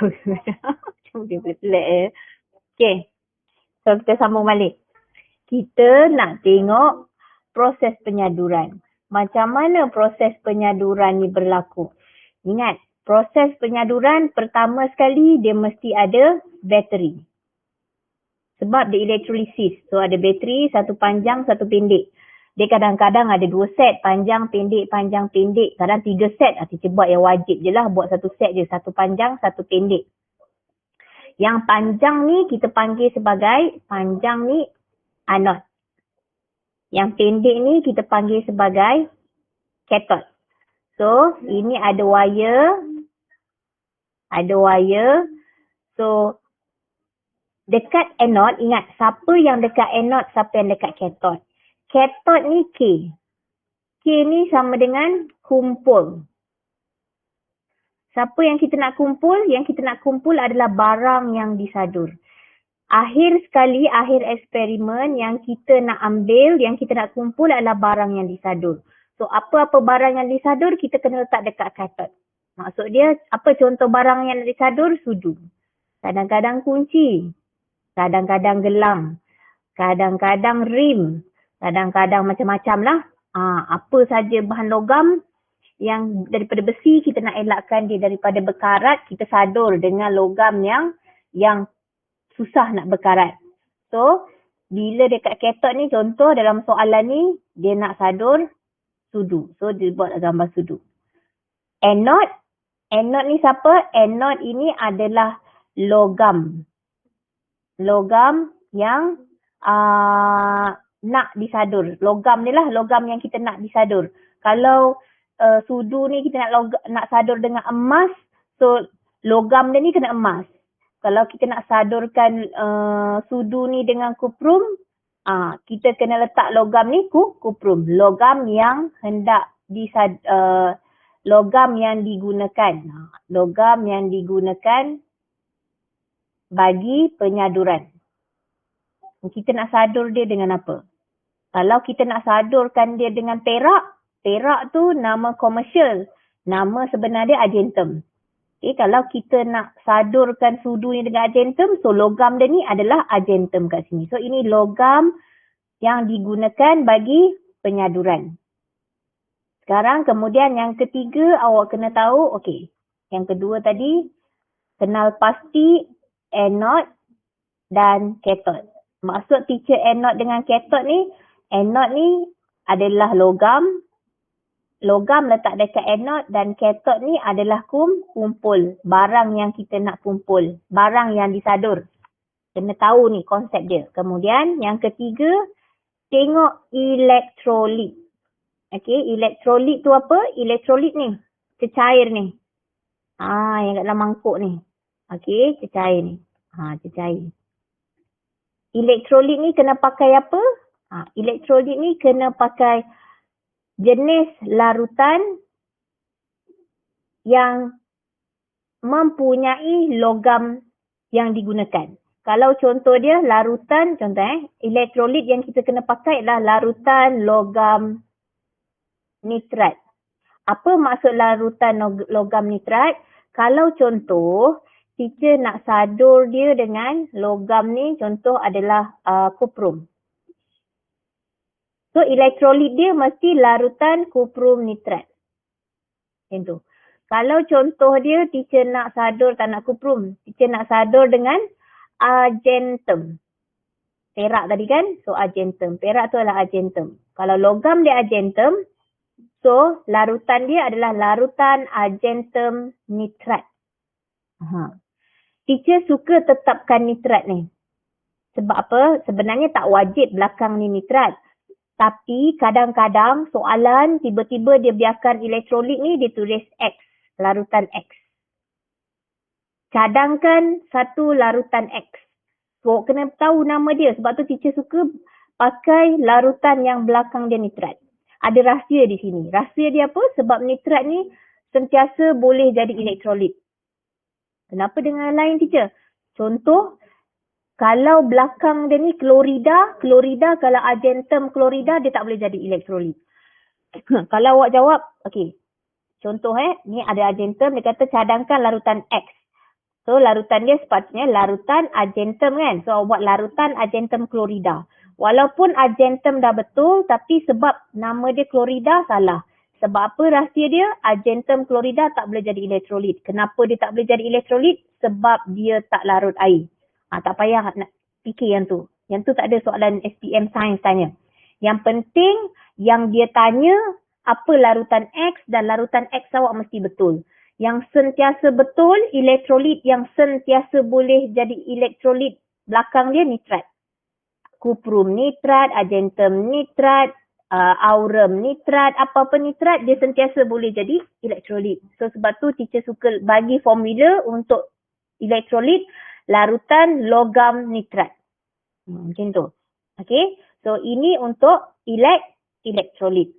Macam dia pelik eh. Okay. So kita sambung balik. Kita nak tengok proses penyaduran. Macam mana proses penyaduran ni berlaku? Ingat, proses penyaduran pertama sekali dia mesti ada bateri. Sebab dia elektrolisis. So ada bateri, satu panjang, satu pendek. Dia kadang-kadang ada 2 set, panjang, pendek, panjang, pendek. Kadang 3 set. Kita buat yang wajib je lah, buat satu set je. Satu panjang, satu pendek. Yang panjang ni kita panggil sebagai, panjang ni anode. Yang pendek ni kita panggil sebagai cathode. So, ini ada wire. Ada wire. So, dekat anode, ingat siapa yang dekat anode, siapa yang dekat cathode. Cathode ni K. K ni sama dengan kumpul. Siapa yang kita nak kumpul? Yang kita nak kumpul adalah barang yang disadur. Akhir sekali, akhir eksperimen yang kita nak ambil, yang kita nak kumpul adalah barang yang disadur. So, apa-apa barang yang disadur, kita kena letak dekat cathode. Maksud dia, apa contoh barang yang disadur? Sudu. Kadang-kadang kunci. Kadang-kadang gelang. Kadang-kadang rim. Kadang-kadang macam-macam lah. Apa saja bahan logam yang daripada besi, kita nak elakkan dia daripada berkarat, kita sadur dengan logam yang susah nak berkarat. So, bila dekat cathode ni, contoh dalam soalan ni, dia nak sadur sudu. So, dia buat gambar sudu. Anode. Anode ni siapa? Anode ini adalah logam. Logam yang nak disadur. Logam ni lah logam yang kita nak disadur. Kalau sudu ni kita nak sadur dengan emas, so logam dia ni kena emas. Kalau kita nak sadurkan sudu ni dengan kuprum, kita kena letak logam ni kuprum. Logam yang hendak logam yang digunakan. Logam yang digunakan bagi penyaduran. Kita nak sadur dia dengan apa? Kalau kita nak sadurkan dia dengan perak, perak tu nama komersial. Nama sebenar dia argentum. Kalau kita nak sadurkan sudu ni dengan argentum, so logam dia ni adalah argentum kat sini. So ini logam yang digunakan bagi penyaduran. Sekarang kemudian yang ketiga awak kena tahu, okey. Yang kedua tadi, kenal pasti anode dan cathode. Maksud teacher anode dengan cathode ni, anode ni adalah logam. Logam letak dekat anode dan cathode ni adalah kumpul. Barang yang kita nak kumpul. Barang yang disadur. Kena tahu ni konsep dia. Kemudian yang ketiga, tengok elektrolit. Okey, elektrolit tu apa? Elektrolit ni, cecair ni. Yang kat dalam mangkuk ni. Okey, cecair ni. Cecair. Elektrolit ni kena pakai apa? Elektrolit ni kena pakai jenis larutan yang mempunyai logam yang digunakan. Kalau contoh dia larutan, elektrolit yang kita kena pakai adalah larutan logam nitrat. Apa maksud larutan logam nitrat? Kalau contoh, teacher nak sadur dia dengan logam ni, contoh adalah kuprum. So, elektrolit dia mesti larutan kuprum nitrat. Macam tu. Kalau contoh dia, teacher nak sadur tak nak kuprum. Teacher nak sadur dengan argentum. Perak tadi kan? So, argentum. Perak tu adalah argentum. Kalau logam dia argentum, so, larutan dia adalah larutan argentum nitrat. Teacher suka tetapkan nitrat ni. Sebab apa? Sebenarnya tak wajib belakang ni nitrat. Tapi kadang-kadang soalan tiba-tiba dia biarkan elektrolit ni dia tulis X, larutan X. Cadangkan satu larutan X. So kena tahu nama dia sebab tu teacher suka pakai larutan yang belakang dia nitrat. Ada rahsia di sini. Rahsia dia apa? Sebab nitrat ni sentiasa boleh jadi elektrolit. Kenapa dengan lain teacher? Contoh, kalau belakang dia ni klorida kalau argentum klorida dia tak boleh jadi elektrolit. Kalau awak jawab, okey. Contoh ni ada argentum, dia kata cadangkan larutan X. So larutan dia sepatutnya larutan argentum kan. So awak buat larutan argentum klorida. Walaupun argentum dah betul tapi sebab nama dia klorida salah. Sebab apa rahsia dia? Argentum klorida tak boleh jadi elektrolit. Kenapa dia tak boleh jadi elektrolit? Sebab dia tak larut air. Tak payah nak fikir yang tu. Yang tu tak ada soalan SPM Sains tanya. Yang penting yang dia tanya apa larutan X dan larutan X awak mesti betul. Yang sentiasa betul, elektrolit yang sentiasa boleh jadi elektrolit belakang dia nitrat. Kuprum nitrat, argentum nitrat, aurum nitrat, apa-apa nitrat dia sentiasa boleh jadi elektrolit. So sebab tu teacher suka bagi formula untuk elektrolit larutan logam nitrat. Macam tu. Okay. So ini untuk elektrolit.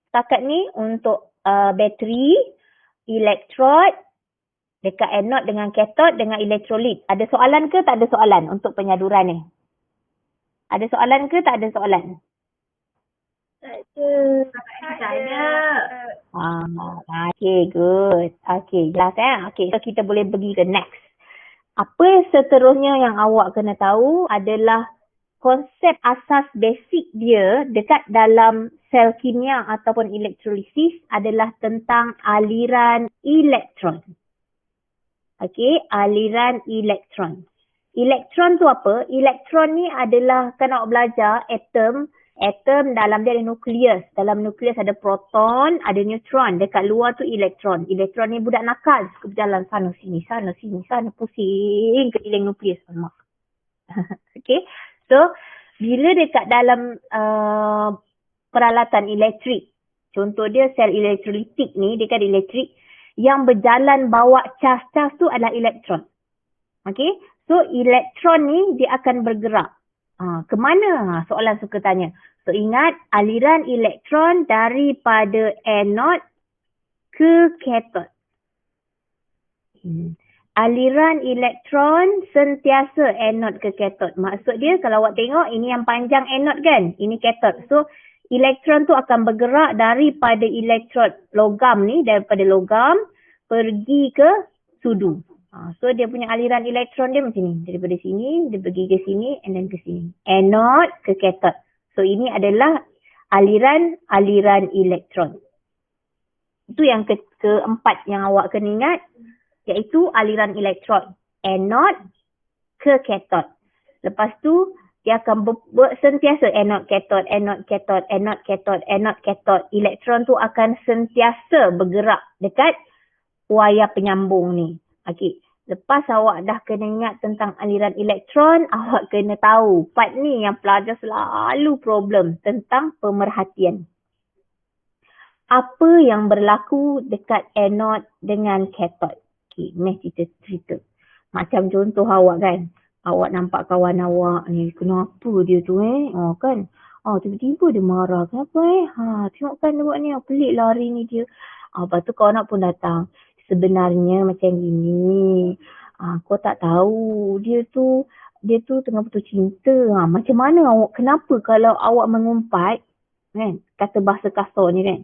Setakat ni untuk bateri, elektrod, dekat anode dengan kathod dengan elektrolit. Ada soalan ke tak ada soalan untuk penyaduran ni? Ada soalan ke tak ada soalan? Tak ada. Okay, good. Okay, jelas Okay, so kita boleh pergi ke next. Apa seterusnya yang awak kena tahu adalah konsep asas basic dia dekat dalam sel kimia ataupun elektrolisis adalah tentang aliran elektron. Okay, aliran elektron. Elektron tu apa? Elektron ni adalah kan awak belajar atom. Atom dalam dia ada nukleus. Dalam nukleus ada proton, ada neutron. Dekat luar tu elektron. Elektron ni budak nakal. Suka berjalan sana sini, sana sini, sana pusing keliling nukleus. Okay. So, bila dekat dalam peralatan elektrik, contoh dia sel elektrolitik ni, dia kan elektrik, yang berjalan bawa cas-cas tu adalah elektron. Okay. So, elektron ni dia akan bergerak. Kemana? Soalan suka tanya. So, ingat aliran elektron daripada anode ke kathod. Aliran elektron sentiasa anode ke kathod. Maksud dia kalau awak tengok ini yang panjang anode kan? Ini kathod. So, elektron tu akan bergerak daripada elektrod logam ni, daripada logam pergi ke sudu. So dia punya aliran elektron dia macam ni. Daripada sini, dia pergi ke sini and then ke sini. Anode ke kathod. So ini adalah aliran elektron. Itu yang keempat yang awak kena ingat. Iaitu aliran elektron. Anode ke kathod. Lepas tu, dia akan sentiasa anode kathod, anode kathod, anode kathod, anode kathod. Elektron tu akan sentiasa bergerak dekat wayar penyambung ni. Okey. Lepas awak dah kena ingat tentang aliran elektron, awak kena tahu part ni yang pelajar selalu problem tentang pemerhatian. Apa yang berlaku dekat anode dengan kathod? Okey, ni cerita. Macam contoh awak kan. Awak nampak kawan awak ni, kenapa dia tu kan? Tiba-tiba dia marah. Kenapa tengok kan awak ni, pelik lah hari ni dia. Lepas tu kawan awak pun datang. Sebenarnya macam gini. Kau tak tahu dia tu tengah putus cinta. Macam mana awak, kenapa kalau awak mengumpat, kan? Kata bahasa kasar ni kan.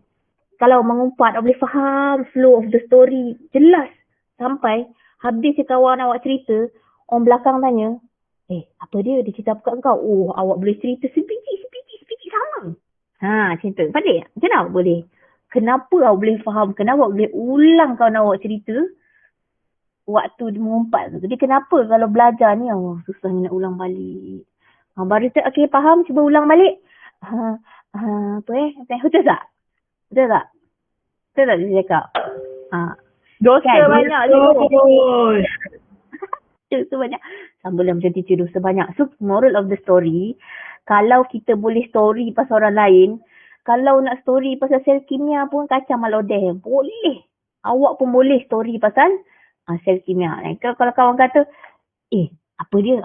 Kalau mengumpat, awak boleh faham flow of the story. Jelas. Sampai habis kawan awak cerita, orang belakang tanya, apa dia cerita apa kat kau? Awak boleh cerita sebiji sama. Macam tu. Pandai tak? Macam mana awak boleh? Kenapa awak boleh faham? Kenapa awak boleh ulang kawan awak cerita waktu dia mengumpat tu? Jadi kenapa kalau belajar ni, susah nak ulang balik. Baru tu, okey faham, cuba ulang balik. Betul tak? Betul tak dia cakap? Dosa kan? banyak Dosa banyak. Sambil macam teacher, dosa banyak. So, moral of the story, kalau kita boleh story pasal orang lain, kalau nak story pasal sel kimia pun kacang malodeh. Boleh. Awak pun boleh story pasal sel kimia. Kalau kawan kata, apa dia?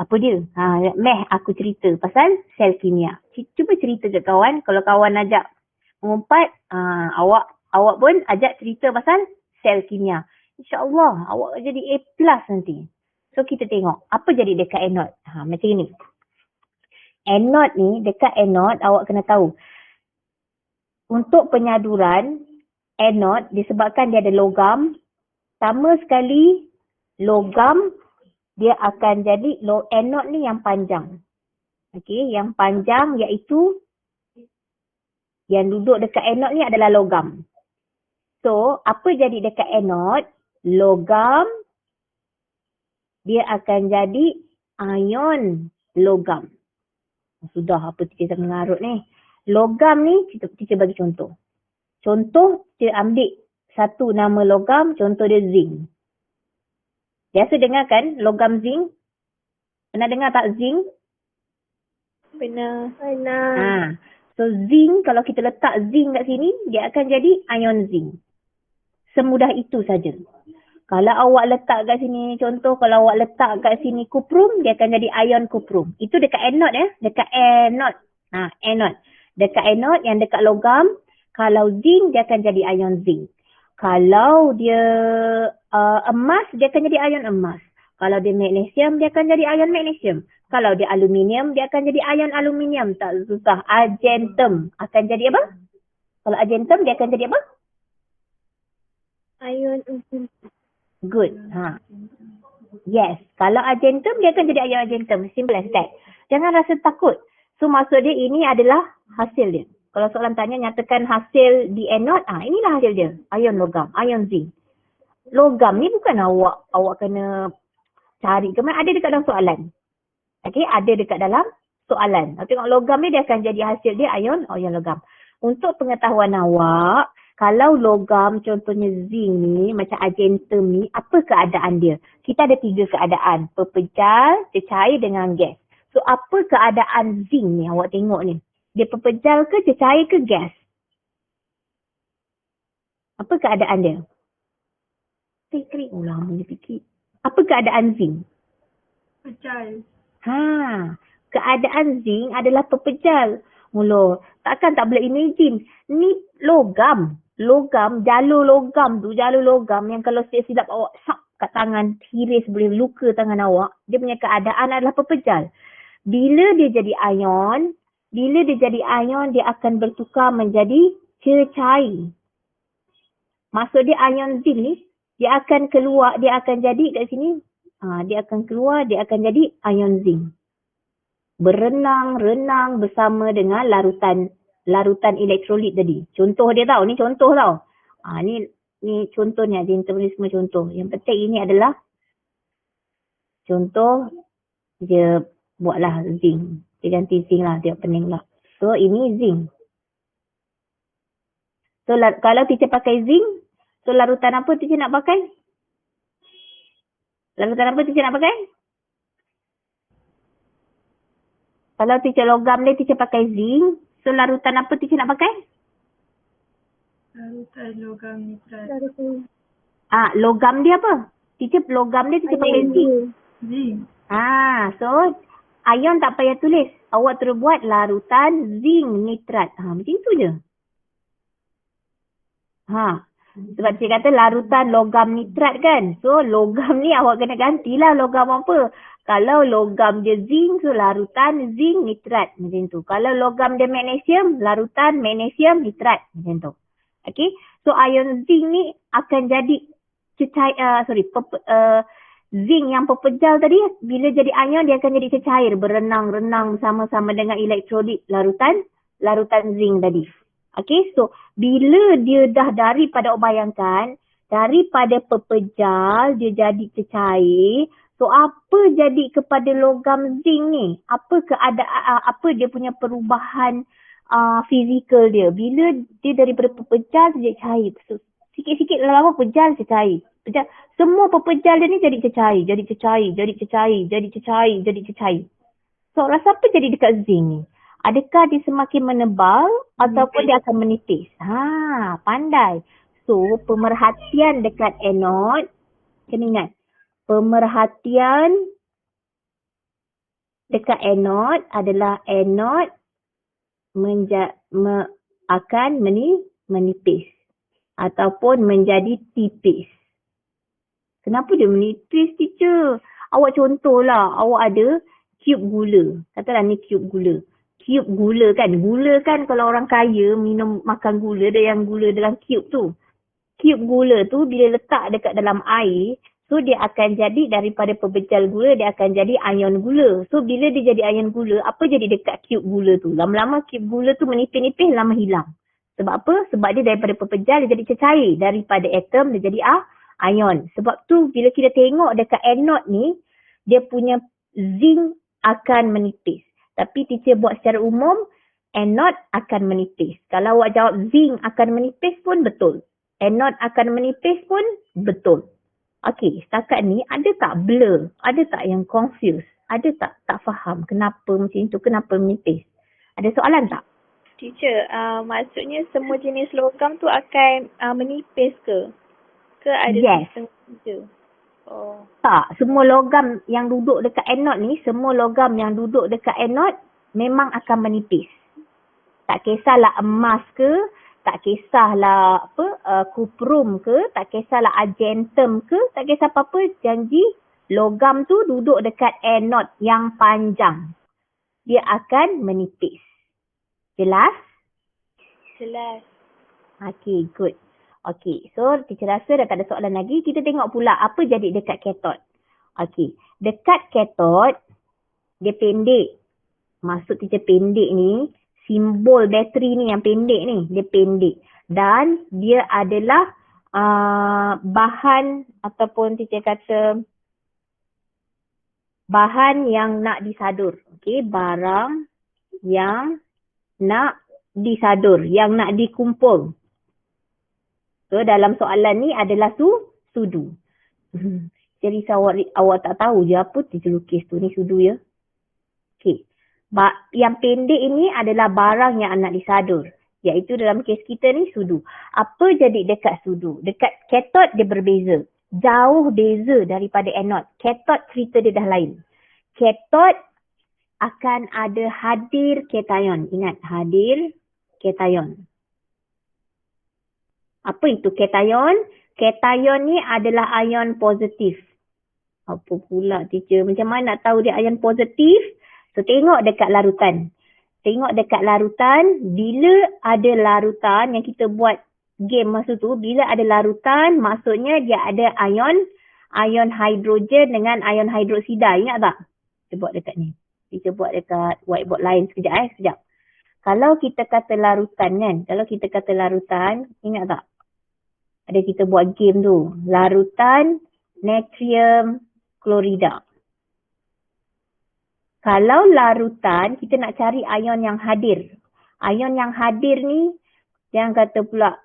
Meh, aku cerita pasal sel kimia. Cuba cerita ke kawan. Kalau kawan ajak mengumpat, awak pun ajak cerita pasal sel kimia. InsyaAllah, awak jadi A+ nanti. So, kita tengok. Apa jadi dekat anode? Macam ni. Anode ni, dekat anode, awak kena tahu. Untuk penyaduran, anode disebabkan dia ada logam, sama sekali logam dia akan jadi anode ni yang panjang. Okey, yang panjang iaitu yang duduk dekat anode ni adalah logam. So, apa jadi dekat anode? Logam dia akan jadi ion logam. Sudah apa kita mengarut ni. Logam ni kita bagi contoh. Contoh kita ambil satu nama logam, contoh dia zinc. Biasa dengar kan logam zinc? Pernah dengar tak zinc? Pernah. So zinc, kalau kita letak zinc kat sini, dia akan jadi ion zinc. Semudah itu saja. Kalau awak letak kat sini, contoh kalau awak letak kat sini kuprum, dia akan jadi ion kuprum. Itu dekat anode ya, dekat anode. Anode. Dekat anode yang dekat logam, kalau zinc dia akan jadi ion zinc. Kalau dia emas, dia akan jadi ion emas. Kalau dia magnesium, dia akan jadi ion magnesium. Kalau dia aluminium, dia akan jadi ion aluminium. Tak susah. Argentum akan jadi apa? Kalau argentum, dia akan jadi apa? Ion Good. Yes. Kalau argentum, dia akan jadi ion argentum. Simple as that. Jangan rasa takut. So, maksud dia ini adalah hasil dia. Kalau soalan tanya, nyatakan hasil di anode, inilah hasil dia. Ion logam, ion zinc. Logam ni bukan awak kena cari ke mana. Ada dekat dalam soalan. Okey, ada dekat dalam soalan. Tengok logam ni dia akan jadi hasil dia ion logam. Untuk pengetahuan awak, kalau logam contohnya zinc ni, macam argentum ni, apa keadaan dia? Kita ada 3 keadaan. Pepejal, cecair dengan gas. So, apa keadaan zinc ni awak tengok ni? Dia pepejal ke, cecair ke, gas? Apa keadaan dia? Fikir. Lama dia fikir. Apa keadaan zinc? pecah. Keadaan zinc adalah pepejal. Mula, takkan tak boleh imagine. Ni logam. Logam, jalur logam yang kalau silap awak sak kat tangan, tiris boleh luka tangan awak. Dia punya keadaan adalah pepejal. Bila dia jadi ion, dia akan bertukar menjadi cecair. Maksud dia ion zinc ni, dia akan keluar, dia akan jadi kat sini, dia akan keluar, dia akan jadi ion zinc. Berenang bersama dengan larutan elektrolit tadi. Contoh dia tau, ni contoh tau. Ni contohnya, ni semua contoh. Yang penting ini adalah contoh, dia buatlah zinc. Dia ganti zinc lah, dia pening lah. So ini zinc. So kalau teacher pakai zinc, so larutan apa teacher nak pakai? Kalau teacher logam dia teacher pakai zinc, so larutan apa teacher nak pakai? Larutan logam nitrat. Logam dia apa? Logam dia teacher pakai zinc. So ion tak payah tulis. Awak terus buat larutan zinc nitrat. Macam itu je. Sebab saya kata larutan logam nitrat kan. So logam ni awak kena gantilah logam apa. Kalau logam dia zinc, so larutan zinc nitrat. Macam tu. Kalau logam dia magnesium, larutan magnesium nitrat. Macam tu. Okay. So ion zinc ni akan jadi zinc yang pepejal tadi, bila jadi ion dia akan jadi cecair, berenang sama-sama dengan elektrolit larutan zinc tadi. Okay, so bila dia dah daripada bayangkan, daripada pepejal dia jadi cecair, so apa jadi kepada logam zinc ni? Apa keadaan, apa dia punya perubahan fizikal dia? Bila dia daripada pepejal dia cair, so, sikit-sikit lama pejal cecair. Semua pepejal dia ni jadi cecair. So rasa apa jadi dekat zinc ni? Adakah dia semakin menebal ataupun dia akan menipis? Pandai. So pemerhatian dekat anode, kena ingat. Pemerhatian dekat anode adalah anode akan menipis ataupun menjadi tipis. Kenapa dia menipis, teacher? Awak contohlah, awak ada cube gula. Katalah ni cube gula. Cube gula kan. Gula kan kalau orang kaya makan gula, ada yang gula dalam cube tu. Cube gula tu bila letak dekat dalam air, So dia akan jadi daripada pebejal gula, dia akan jadi ion gula. So bila dia jadi ion gula, apa jadi dekat cube gula tu? Lama-lama cube gula tu menipis-nipis, lama hilang. Sebab apa? Sebab dia daripada pepejal dia jadi cecair. Daripada atom dia jadi ion. Sebab tu bila kita tengok dekat anode ni, dia punya zinc akan menipis. Tapi teacher buat secara umum, anode akan menipis. Kalau awak jawab zinc akan menipis pun betul. Anode akan menipis pun betul. Okey, setakat ni ada tak blur? Ada tak yang confused? Ada tak faham kenapa macam tu, kenapa menipis? Ada soalan tak? Teacher, maksudnya semua jenis logam tu akan menipis ke? Ke ada Yes. setengah je? Oh. Tak, semua logam yang duduk dekat anode ni, semua logam yang duduk dekat anode memang akan menipis. Tak kisahlah emas ke, tak kisahlah kuprum ke, tak kisahlah argentum ke, tak kisah apa-apa, janji logam tu duduk dekat anode yang panjang. Dia akan menipis. Jelas? Jelas. Okay, good. Okay, so teacher rasa dah tak ada soalan lagi. Kita tengok pula apa jadi dekat cathode. Okay, dekat cathode, dia pendek. Maksud teacher pendek ni, simbol bateri ni yang pendek ni, dia pendek. Dan dia adalah bahan ataupun teacher kata bahan yang nak disadur. Okay, barang yang nak disadur, yang nak dikumpul. So dalam soalan ni adalah sudu. Jadi awak tak tahu je apa teacher lukis tu, ni sudu ya. Okay. Yang pendek ini adalah barang yang nak disadur. Iaitu dalam kes kita ni sudu. Apa jadi dekat sudu? Dekat cathode dia berbeza. Jauh beza daripada anode. Cathode cerita dia dah lain. Cathode akan ada hadir cation. Ingat, hadir cation. Apa itu cation? Cation ni adalah ion positif. Apa pula teacher? Macam mana nak tahu dia ion positif? So tengok dekat larutan. Tengok dekat larutan, bila ada larutan yang kita buat game masa tu, bila ada larutan maksudnya dia ada ion hidrogen dengan ion hidroksida. Ingat tak? Kita buat dekat ni. Kita buat dekat whiteboard lain sekejap. Kalau kita kata larutan kan, kalau kita kata larutan, ingat tak? Ada kita buat game tu. Larutan natrium klorida. Kalau larutan, kita nak cari ion yang hadir. Ion yang hadir ni, jangan kata pula,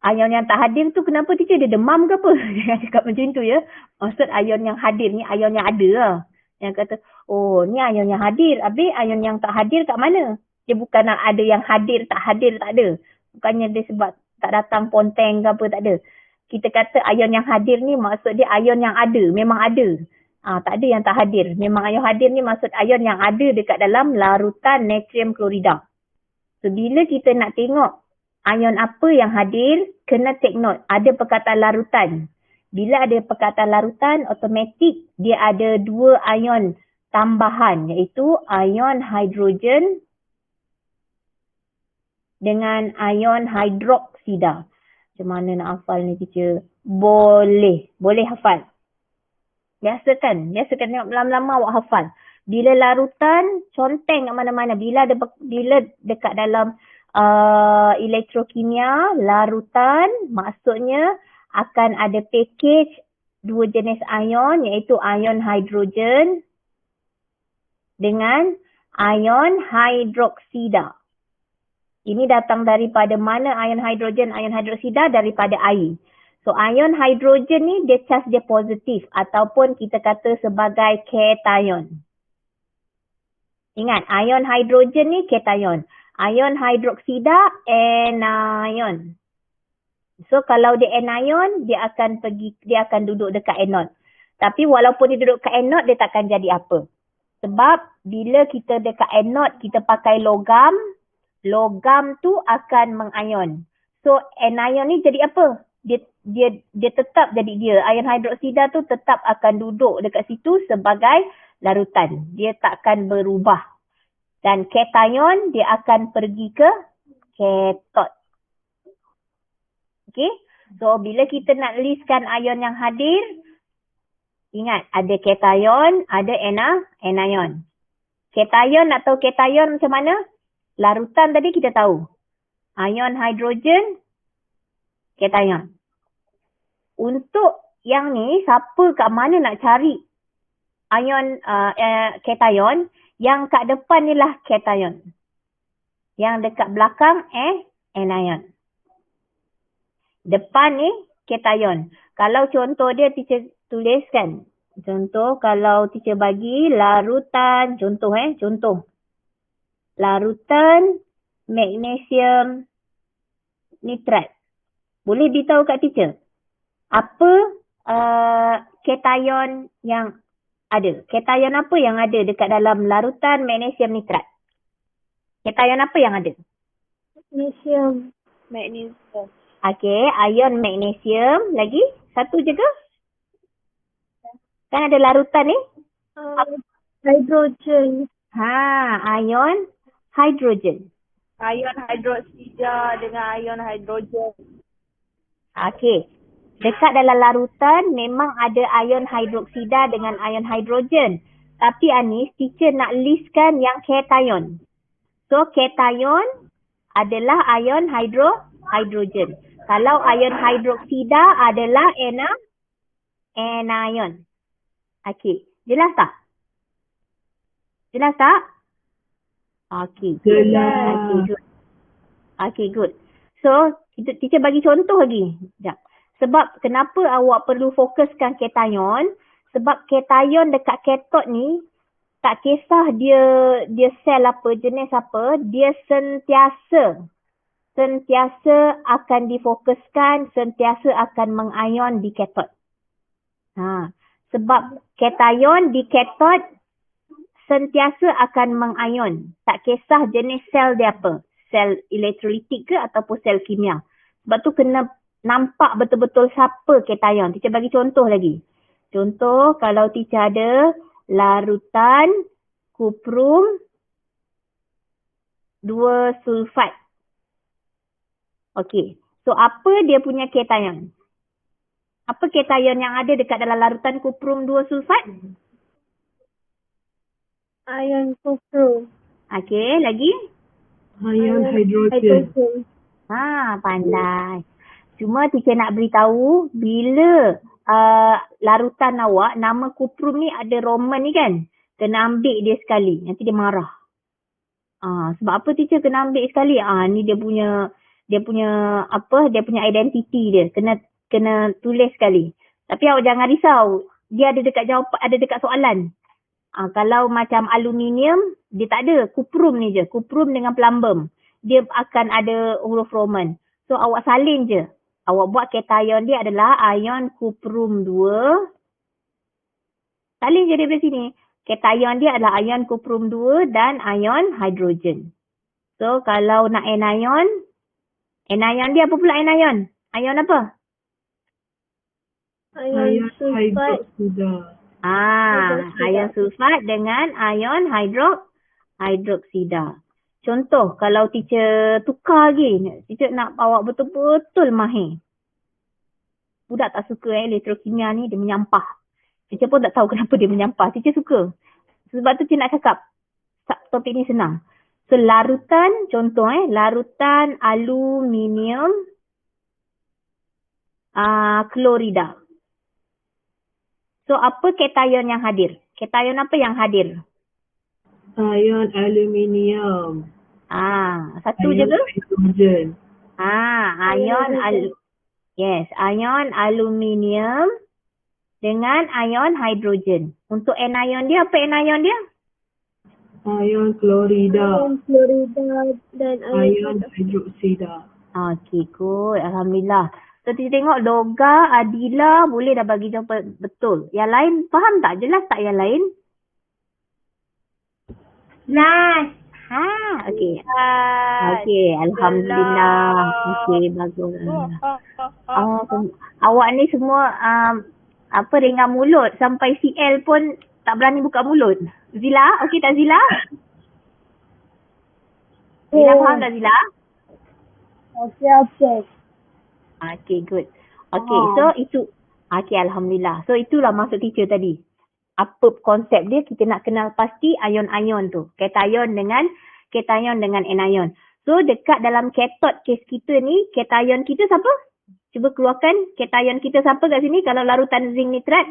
ion yang tak hadir tu kenapa teacher dia demam ke apa? Jangan cakap macam tu ya. Maksud ion yang hadir ni, ion yang ada lah. Yang kata, oh ni ion yang hadir. Habis ion yang tak hadir kat mana? Dia bukan nak ada yang hadir, tak ada. Bukannya dia sebab tak datang ponteng ke apa, tak ada. Kita kata ion yang hadir ni maksud dia ion yang ada, memang ada. Tak ada yang tak hadir. Memang ion hadir ni maksud ion yang ada dekat dalam larutan natrium klorida. So bila kita nak tengok ion apa yang hadir, kena take note. Ada perkataan larutan. Bila ada perkataan larutan, automatik dia ada dua ion tambahan, iaitu ion hidrogen dengan ion hidroksida. Macam mana nak hafal ni teacher? Boleh hafal. Biasakan tengok lama-lama awak hafal. Bila larutan, conteng kat mana-mana. Bila dekat dalam elektrokimia, larutan maksudnya akan ada package dua jenis ion, iaitu ion hidrogen dengan ion hidroksida. Ini datang daripada mana ion hidrogen, ion hidroksida? Daripada air. So ion hidrogen ni dia charge dia positif ataupun kita kata sebagai cation. Ingat, ion hidrogen ni cation. Ion hidroksida anion. So kalau dia anion, dia akan duduk dekat anode. Tapi walaupun dia duduk kat anode, dia takkan jadi apa. Sebab bila kita dekat anode, kita pakai logam tu akan mengion. So anion ni jadi apa? Dia tetap jadi dia. Ion hidroksida tu tetap akan duduk dekat situ sebagai larutan. Dia takkan berubah. Dan cation dia akan pergi ke cathode. Okay. So bila kita nak listkan ion yang hadir, Ingat, ada cation, ada anion. Cation atau cation macam mana? Larutan tadi kita tahu. Ion hidrogen, cation. Untuk yang ni, siapa kat mana nak cari ion cation, yang kat depan ni lah cation. Yang dekat belakang anion. Depan ni cation. Kalau contoh dia teacher tuliskan. Contoh kalau teacher bagi larutan, contoh. Larutan magnesium nitrat. Boleh beritahu kat teacher apa cation yang ada? Cation apa yang ada dekat dalam larutan magnesium nitrat? Cation apa yang ada? Magnesium. Magnesium. Okey, ion magnesium. Lagi? Satu je ke? Kan ada larutan ni? Hidrogen. Ion hidrogen. Ion hidroksida dengan ion hidrogen. Okey. Dekat dalam larutan memang ada ion hidroksida dengan ion hidrogen. Tapi Anis, teacher nak listkan yang cation. So, cation adalah ion hidrogen. Kalau ion hidroksida adalah anion. Okey. Jelas tak? Okey. Jelas. Okey, good. So, teacher bagi contoh lagi. Sekejap. Sebab kenapa awak perlu fokuskan cation? Sebab cation dekat kathod ni, tak kisah dia sel apa, jenis apa, dia sentiasa akan difokuskan, sentiasa akan mengion di kathod. Sebab cation di kathod sentiasa akan mengion. Tak kisah jenis sel dia apa. Sel elektrolitik ke ataupun sel kimia. Sebab tu kena nampak betul-betul siapa cation. Teacher bagi contoh lagi. Contoh kalau teacher ada larutan kuprum 2 sulfat. Okey. So apa dia punya cation? Apa cation yang ada dekat dalam larutan kuprum 2 sulfat? Ion kuprum. Okey, lagi? Ion hidrogen. Pandai. Cuma teacher nak beritahu bila larutan awak nama kuprum ni ada Roman ni kan? Kena ambil dia sekali. Nanti dia marah. Sebab apa teacher kena ambil sekali? Ni dia punya identiti dia. Kena tulis sekali. Tapi awak jangan risau. Dia ada dekat jawapan, ada dekat soalan. Kalau macam aluminium, dia tak ada. Kuprum ni je. Kuprum dengan plumbum. Dia akan ada huruf Roman. So awak salin je. Awak buat cation dia adalah ion kuprum 2. Salin je daripada sini. Cation dia adalah ion kuprum 2 dan ion hidrogen. So kalau nak anion dia apa pula anion? Ion apa? Ion sulfat. Ion sulfat dengan ion hidroksida. Contoh, kalau teacher tukar lagi, teacher nak awak betul-betul mahir. Budak tak suka elektrokimia ni, dia menyampah. Teacher pun tak tahu kenapa dia menyampah. Teacher suka. Sebab tu teacher nak cakap, topik ni senang. So, larutan, contoh larutan aluminium klorida. So, apa cation yang hadir? Cation apa yang hadir? Ion aluminium. Satu je ke? Hidrogen. Ion aluminium dengan ion hidrogen. Untuk anion dia, apa anion dia? Ion klorida. Dan ion hidroksida. Okey, good. Alhamdulillah. So, kita tengok Loga, Adila boleh dah bagi jawapan betul. Yang lain faham tak? Jelas tak yang lain? Jelas. Okey. Okey, alhamdulillah. Okey, bagus. Awak ni semua ringan mulut sampai CL pun tak berani buka mulut. Zila, okey tak Zila? Zila faham tak Zila? Okey. Okay, good. Okay, so itu Okey, Alhamdulillah. So itulah maksud teacher tadi. Apa konsep dia, kita nak kenal pasti ion-ion tu. Cation dengan anion. So dekat dalam cathode case kita ni, cation kita siapa? Cuba keluarkan cation kita siapa kat sini kalau larutan zinc nitrat?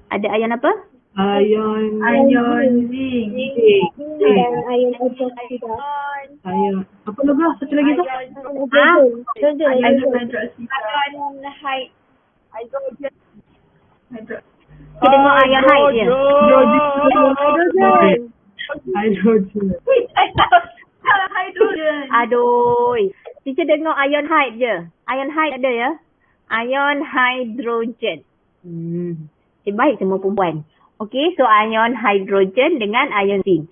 Ada ion apa? Ion zinc. Ion Apa lagi? Satu lagi tu? Kita tengok ionide je. Hydrogen. Aduh. Teacher tengok ionide je. Ionide ada ya? Ion hydrogen. Baik semua perempuan. Okey, so ion hydrogen dengan ion zinc.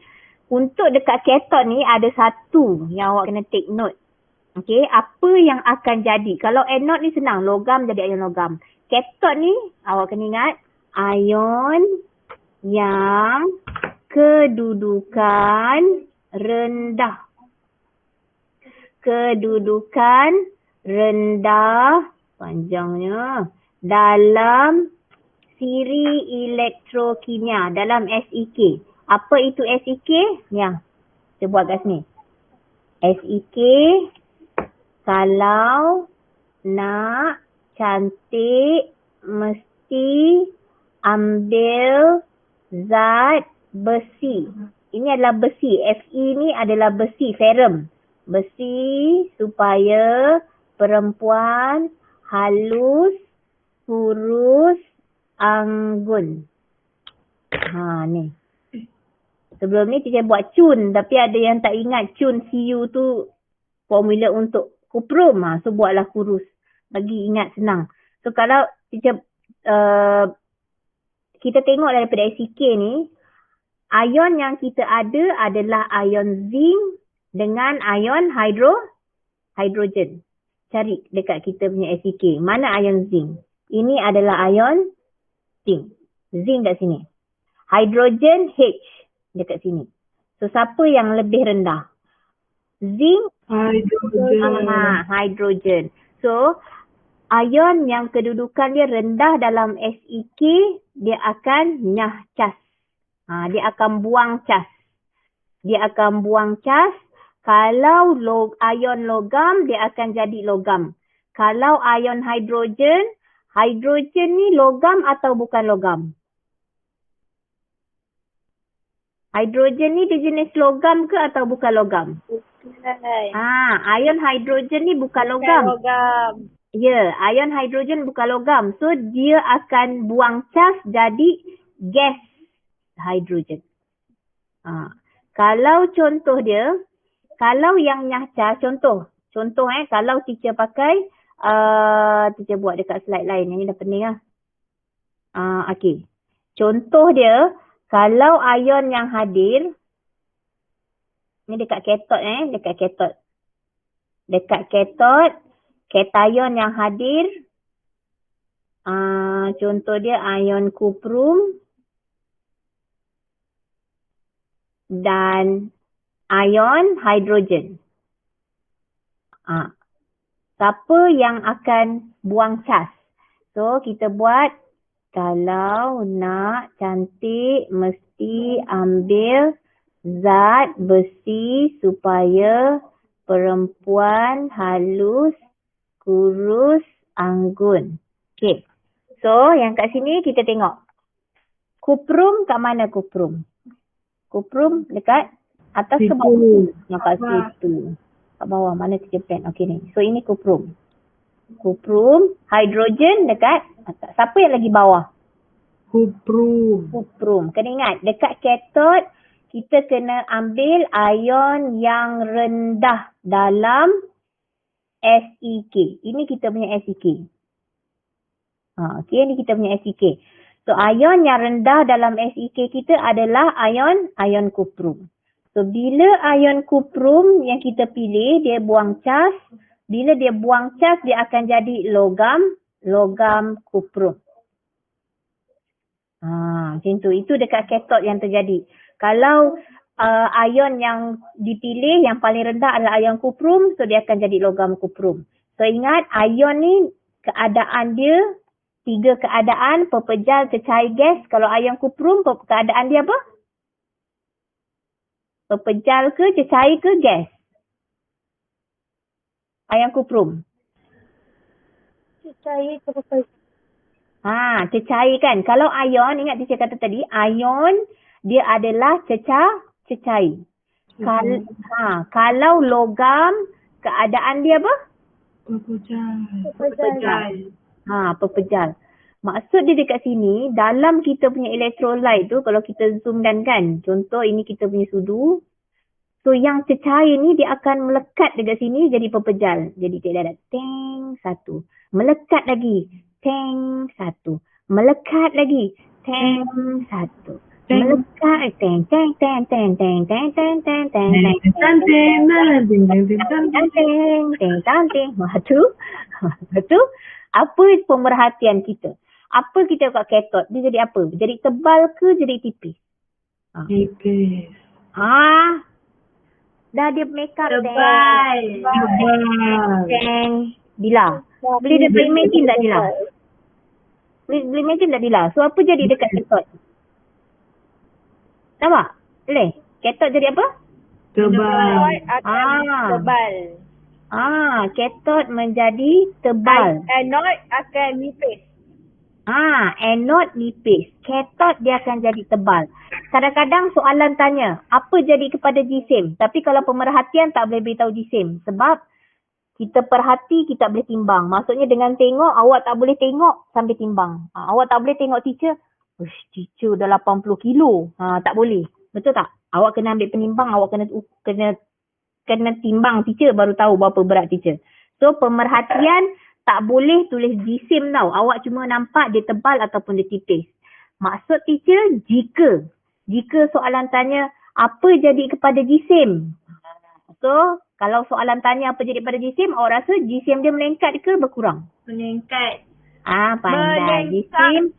Untuk dekat cathode ni ada satu yang awak kena take note. Okey, apa yang akan jadi? Kalau anode ni senang, logam jadi ion logam. Cathode ni awak kena ingat ion yang kedudukan rendah. Kedudukan rendah panjangnya dalam siri elektrokimia, dalam SEK. Apa itu SEK? Ya, kita buat kat sini. SEK kalau nak cantik mesti ambil zat besi. Ini adalah besi. Fe ni adalah besi, ferrum. Besi supaya perempuan halus, kurus, anggun. Ni. Sebelum ni teacher buat cun, tapi ada yang tak ingat cun Cu tu formula untuk kuprum. So buatlah kurus. Bagi ingat senang. So kalau teacher kita tengok daripada SEK ni, ion yang kita ada adalah ion zinc dengan ion hydrogen. Cari dekat kita punya SEK. Mana ion zinc? Ini adalah ion zinc. Zinc kat sini. Hydrogen H dekat sini. So siapa yang lebih rendah? Zinc, hydrogen. So ion yang kedudukan dia rendah dalam SEK, dia akan nyah cas. Dia akan buang cas. Kalau ion logam, dia akan jadi logam. Kalau ion hydrogen ni logam atau bukan logam? Hydrogen ni dia jenis logam ke atau bukan logam? Ion hydrogen ni bukan logam. Ya, ion hydrogen bukan logam. So dia akan buang cas jadi gas hydrogen. Kalau contoh dia, kalau yang nyah cas, contoh kalau teacher pakai, teacher buat dekat slide lain, ini dah pening lah. Okey. Contoh dia, kalau ion yang hadir, ni dekat cathode Dekat cathode, cation yang hadir, contoh dia ion kuprum dan ion hydrogen. Siapa yang akan buang cas? So kita buat, kalau nak cantik mesti ambil zat besi supaya perempuan halus, kurus, anggun. Okay. So yang kat sini kita tengok. Kuprum kat mana kuprum? Kuprum dekat atas ke bawah? Yang kat situ. Kat bawah mana teacher pen? Okay ni. So ini kuprum. Kuprum, hydrogen dekat atas. Siapa yang lagi bawah? Kuprum. Kena ingat, dekat cathode kita kena ambil ion yang rendah dalam SEK. Ini kita punya SEK. Okay, ini kita punya SEK. So ion yang rendah dalam SEK kita adalah ion kuprum. So bila ion kuprum yang kita pilih, dia buang cas. Bila dia buang cas, dia akan jadi logam kuprum. Macam tu. Itu dekat cathode yang terjadi. Kalau ion yang dipilih yang paling rendah adalah ion kuprum, so dia akan jadi logam kuprum. So ingat, ion ni keadaan dia, 3 keadaan, pepejal, cecair, gas. Kalau ion kuprum, keadaan dia apa? Pepejal ke, cecair ke, gas? Ion kuprum. Cecair ke pepejal. Cecair kan. Kalau ion, ingat teacher kata tadi, ion dia adalah cecair. Kalau logam, keadaan dia apa? Pepejal. Maksud dia dekat sini, dalam kita punya electrolyte tu, kalau kita zoom dan kan, contoh ini kita punya sudu. So yang cecair ni dia akan melekat dekat sini jadi pepejal. Jadi dia ada teng, 1. Melekat lagi, teng, 1. Melekat lagi, teng, 1. Melekat, teng, teng, teng, teng, teng, teng, teng, teng, teng, teng. Betul? Apa pemerhatian kita? Apa kita kat cathode? Dia jadi apa? Jadi tebal ke jadi tipis? Tipis. Dah dia make up Tebal. teng. Dila. Boleh imagine tak Dila? Boleh imagine tak Dila? So apa jadi dekat cathode? Nampak? Boleh? Cathode jadi apa? Tebal. Tebal. Cathode menjadi tebal. Anode akan nipis. Anode nipis. Cathode dia akan jadi tebal. Kadang-kadang soalan tanya, apa jadi kepada jisim? Tapi kalau pemerhatian tak boleh beritahu jisim. Sebab kita perhati, kita tak boleh timbang. Maksudnya dengan tengok, awak tak boleh tengok sampai timbang. Awak tak boleh tengok teacher. Teacher dah 80 kilo. Tak boleh. Betul tak? Awak kena ambil penimbang, awak kena timbang teacher baru tahu berapa berat teacher. So pemerhatian tak boleh tulis jisim tau. Awak cuma nampak dia tebal ataupun dia tipis. Maksud teacher jika soalan tanya apa jadi kepada jisim. So kalau soalan tanya apa jadi kepada jisim, awak rasa jisim dia meningkat ke berkurang? Meningkat. Pandai. Jisim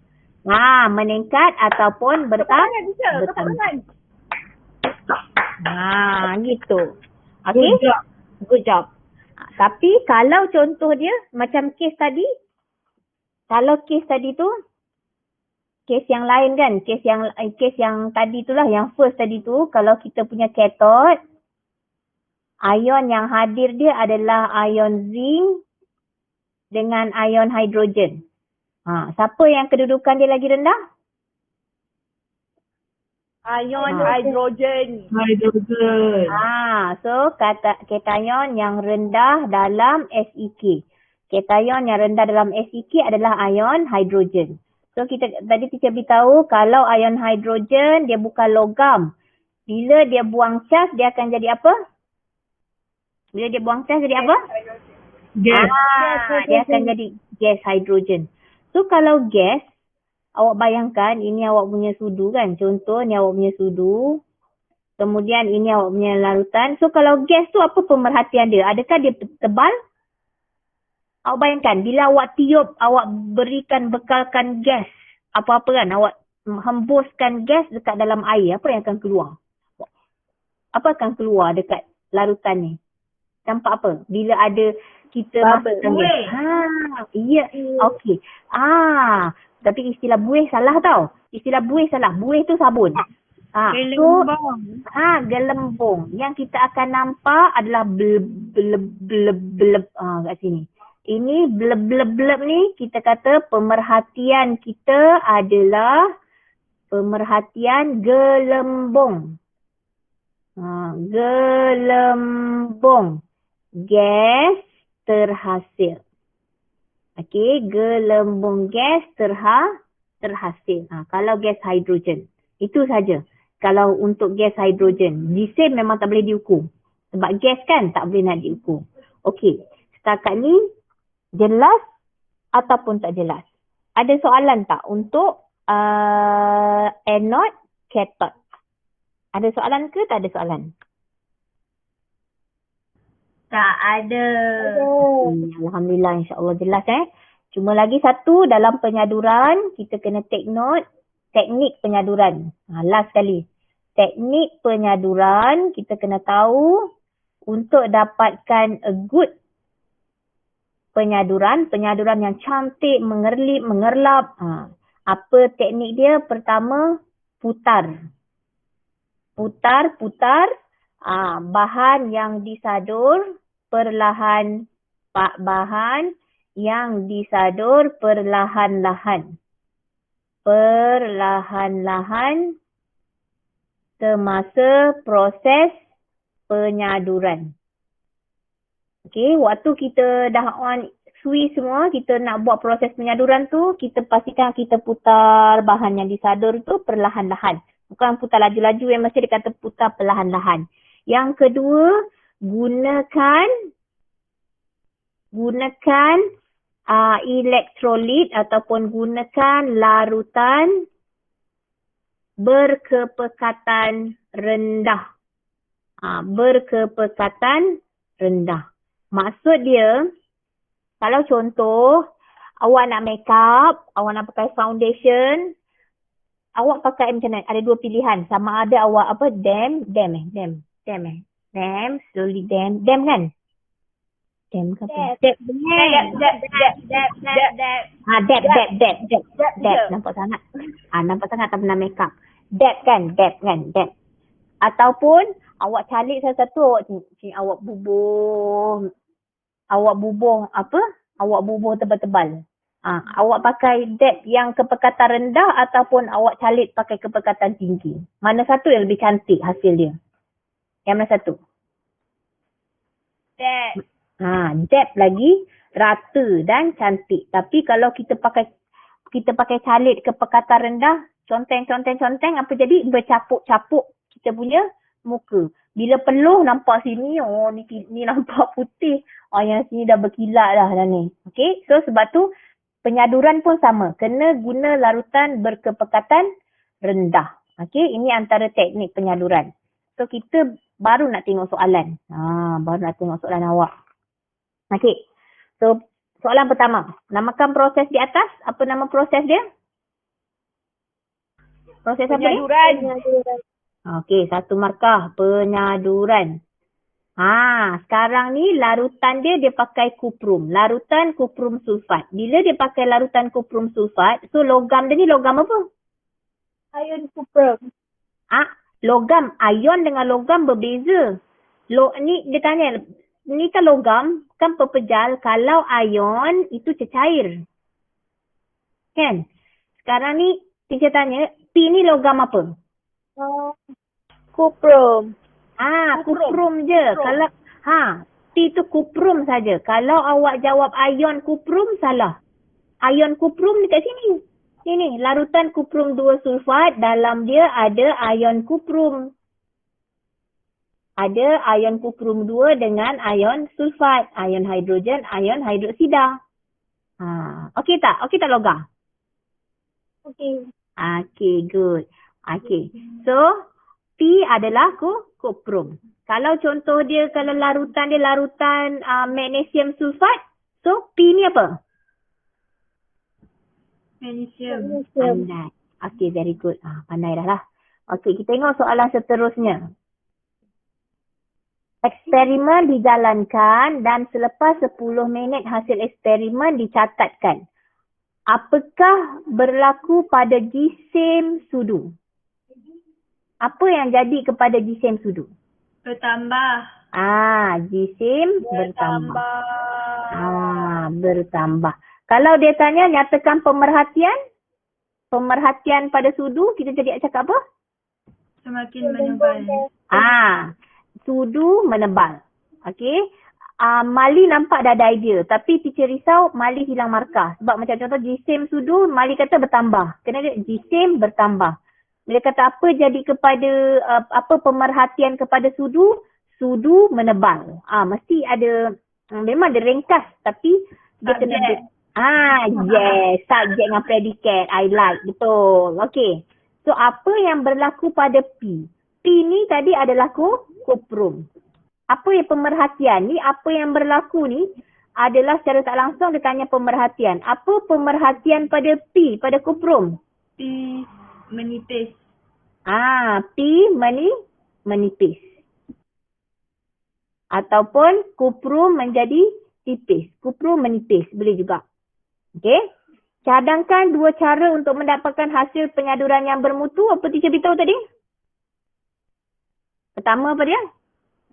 meningkat ataupun bertambah. Gitu. Okay? Good job. Tapi kalau contoh dia macam kes tadi, kalau kes tadi tu, kes yang lain kan, kes yang tadi tu lah, yang first tadi tu, kalau kita punya cathode, ion yang hadir dia adalah ion zinc dengan ion hidrogen. Siapa yang kedudukan dia lagi rendah? Ion hidrogen. So kation yang rendah dalam SEK. Kation yang rendah dalam SEK adalah ion hidrogen. So tadi kita beritahu kalau ion hidrogen dia bukan logam. Bila dia buang charge dia akan jadi apa? Bila dia buang charge jadi apa? Gas. Dia akan jadi gas hidrogen. So kalau gas, awak bayangkan ini awak punya sudu kan. Contoh ni awak punya sudu. Kemudian ini awak punya larutan. So kalau gas tu apa pemerhatian dia? Adakah dia tebal? Awak bayangkan bila awak tiup, awak bekalkan gas. Apa-apa kan, awak hembuskan gas dekat dalam air. Apa yang akan keluar? Apa akan keluar dekat larutan ni? Nampak apa? Bila ada kita masukkan gas. Ya. Okey. Tapi istilah buih salah tau. Buih tu sabun. Gelembung. Yang kita akan nampak adalah bleb kat sini. Ini bleb ni kita kata pemerhatian kita adalah pemerhatian gelembung. Gelembung. Gas terhasil. Okey, gelembung gas terhasil. Kalau gas hidrogen. Itu saja. Kalau untuk gas hidrogen. Jisim memang tak boleh diukur. Sebab gas kan tak boleh nak diukur. Okey, setakat ni jelas ataupun tak jelas? Ada soalan tak untuk anode, cathode? Ada soalan ke tak ada soalan? Tak ada. Alhamdulillah, insyaAllah jelas Cuma lagi satu dalam penyaduran, kita kena take note teknik penyaduran. Last sekali. Teknik penyaduran, kita kena tahu untuk dapatkan a good penyaduran yang cantik, mengerlap. Apa teknik dia? Pertama, putar. Putar. Bahan yang disadur perlahan. Bahan yang disadur perlahan-lahan. Perlahan-lahan semasa proses penyaduran. Okey, waktu kita dah on sui semua, kita nak buat proses penyaduran tu, kita pastikan kita putar bahan yang disadur tu perlahan-lahan. Bukan putar laju-laju, yang mesti dia kata putar perlahan-lahan. Yang kedua, gunakan elektrolit ataupun gunakan larutan berkepekatan rendah. Berkepekatan rendah. Maksud dia, kalau contoh, awak nak make up, awak nak pakai foundation, awak pakai macam mana? Ada dua pilihan. Sama ada awak dam kan? Dam ke apa? Dab. Nampak sangat. Nampak sangat tak pernah make up. Dab kan? Ataupun awak calik satu-satu, awak bubuh tebal-tebal. Awak pakai dab yang kepekatan rendah ataupun awak calit pakai kepekatan tinggi. Mana satu yang lebih cantik hasil dia? Yang mana satu? Dab. Dab lagi rata dan cantik. Tapi kalau kita pakai calit kepekatan rendah, conteng, apa jadi? Bercapuk-capuk kita punya muka. Bila peluh nampak sini, ni nampak putih. Yang sini dah berkilat dah ni. Okey, so sebab tu penyaduran pun sama. Kena guna larutan berkepekatan rendah. Okey, ini antara teknik penyaduran. So kita baru nak tengok soalan. Awak. Okey, so soalan pertama. Namakan proses di atas. Apa nama proses dia? Proses apa dia? Penyaduran. Okey, 1 markah. Penyaduran. Sekarang ni larutan dia pakai kuprum. Larutan kuprum sulfat. Bila dia pakai larutan kuprum sulfat, so logam dia ni logam apa? Ion kuprum. Logam. Ion dengan logam berbeza. Ni dia tanya, ni kan logam, kan pepejal. Kalau ion, itu cecair. Kan? Sekarang ni, teacher tanya, P ni logam apa? Kuprum. Kuprum je. Kalau P tu kuprum saja. Kalau awak jawab ion kuprum, salah. Ion kuprum dekat sini. Ini larutan kuprum 2 sulfat, dalam dia ada ion kuprum. Ada ion kuprum 2 dengan ion sulfat, ion hidrogen, ion hidroksida. Okey tak? Okey tak Loga? Okey. Okey, good. Okey. So, P adalah kuprum. Kalau contoh dia, kalau larutan dia larutan magnesium sulfat, so P ni apa? Magnesium. Pandai. Okey, very good. Pandai dah lah. Okey, kita tengok soalan seterusnya. Eksperimen dijalankan dan selepas 10 minit hasil eksperimen dicatatkan. Apakah berlaku pada jisim sudu? Apa yang jadi kepada jisim sudu? Bertambah. Jisim bertambah. Bertambah. Kalau dia tanya nyatakan pemerhatian pada sudu, kita jadi cakap apa? Semakin menebal. Sudu menebal. Okey. Mali nampak dah ada idea. Tapi teacher risau Mali hilang markah. Sebab macam contoh jisim sudu, Mali kata bertambah. Kena dia jisim bertambah. Bila kata apa jadi kepada, pemerhatian kepada sudu? Sudu menebal. Mesti ada, memang ada ringkas. Tapi dia kena yes. Subjek dengan predikat. I like. Betul. Okey. So apa yang berlaku pada P? P ni tadi adalah kuprum. Apa yang pemerhatian ni, apa yang berlaku ni adalah secara tak langsung dia tanya pemerhatian. Apa pemerhatian pada P, pada kuprum? P menipis. P menipis. Ataupun kuprum menjadi tipis. Kuprum menipis. Boleh juga. Okey. Cadangkan 2 cara untuk mendapatkan hasil penyaduran yang bermutu. Apa teacher beritahu tadi? Pertama apa dia?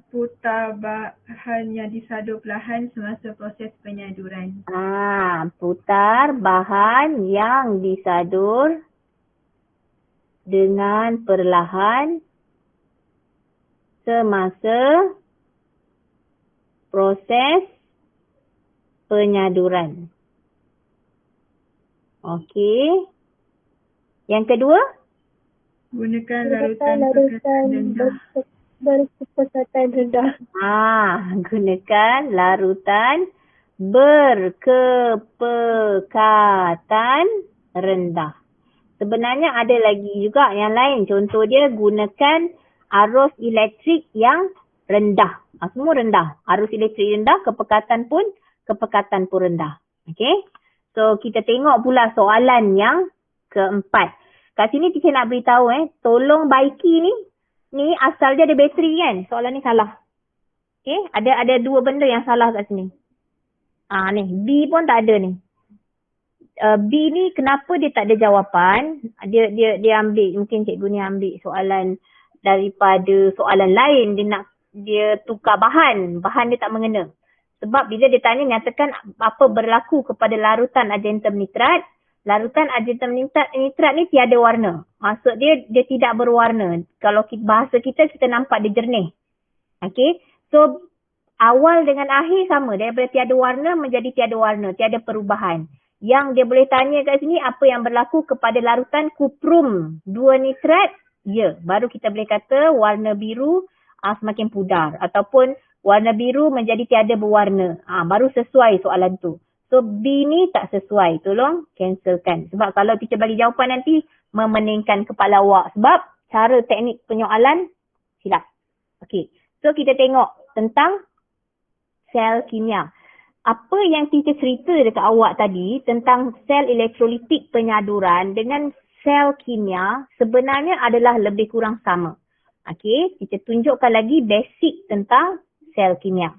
Putar bahan yang disadur perlahan semasa proses penyaduran. Putar bahan yang disadur dengan perlahan semasa proses penyaduran. Okey. Yang kedua? Gunakan larutan perkepatan rendah. Berkepekatan rendah. Gunakan larutan berkepekatan rendah. Sebenarnya ada lagi juga yang lain. Contoh dia gunakan arus elektrik yang rendah. Semua rendah. Arus elektrik rendah, kepekatan pun rendah. Okey. So kita tengok pula soalan yang keempat. Kat sini teacher nak beritahu tolong baiki ni asal dia ada bateri kan. Soalan ni salah. Okey, ada 2 benda yang salah kat sini. Ni B pun tak ada ni. B ni kenapa dia tak ada jawapan? Dia ambil, mungkin cikgu ni ambil soalan daripada soalan lain, dia tukar bahan dia tak mengena. Sebab bila dia tanya nyatakan apa berlaku kepada larutan argentum nitrat, larutan argentum nitrat ni tiada warna. Maksud dia tidak berwarna. Kalau bahasa kita nampak dia jernih. Okey. So awal dengan akhir sama, daripada tiada warna menjadi tiada warna, tiada perubahan. Yang dia boleh tanya kat sini apa yang berlaku kepada larutan kuprum 2 nitrat, baru kita boleh kata warna biru semakin pudar ataupun warna biru menjadi tiada berwarna. Baru sesuai soalan tu. So B ni tak sesuai, tolong cancelkan. Sebab kalau teacher bagi jawapan nanti memeningkan kepala awak sebab cara teknik penyoalan silap. Okey. So kita tengok tentang sel kimia. Apa yang teacher cerita dekat awak tadi tentang sel elektrolitik penyaduran dengan sel kimia sebenarnya adalah lebih kurang sama. Okey, teacher tunjukkan lagi basic tentang sel kimia.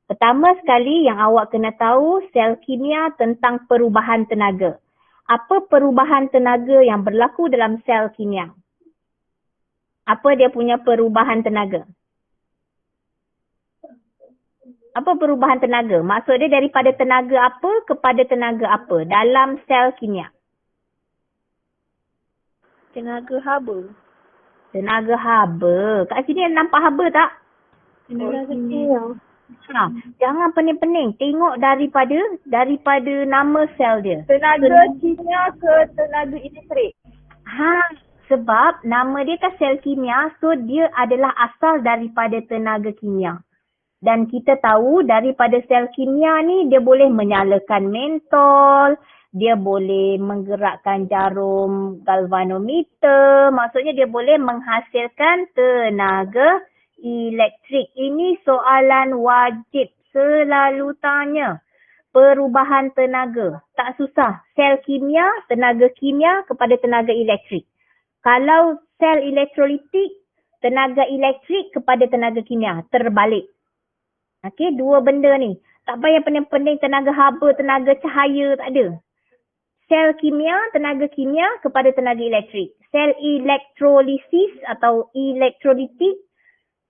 Pertama sekali yang awak kena tahu sel kimia tentang perubahan tenaga. Apa perubahan tenaga yang berlaku dalam sel kimia? Apa dia punya perubahan tenaga? Apa perubahan tenaga? Maksud dia daripada tenaga apa kepada tenaga apa dalam sel kimia? Tenaga haba. Tenaga haba. Kat sini nampak haba tak? Tenaga kimia. Jangan pening-pening. Tengok daripada nama sel dia. Tenaga kimia ke tenaga elektrik? Sebab nama dia kan sel kimia, so dia adalah asal daripada tenaga kimia. Dan kita tahu daripada sel kimia ni dia boleh menyalakan mentol, dia boleh menggerakkan jarum galvanometer, maksudnya dia boleh menghasilkan tenaga elektrik. Ini soalan wajib selalu tanya. Perubahan tenaga. Tak susah. Sel kimia, tenaga kimia kepada tenaga elektrik. Kalau sel elektrolitik, tenaga elektrik kepada tenaga kimia. Terbalik. Okey, 2 benda ni. Tak payah pening-pening tenaga haba, tenaga cahaya, tak ada. Sel kimia, tenaga kimia kepada tenaga elektrik. Sel elektrolisis atau elektrolitik,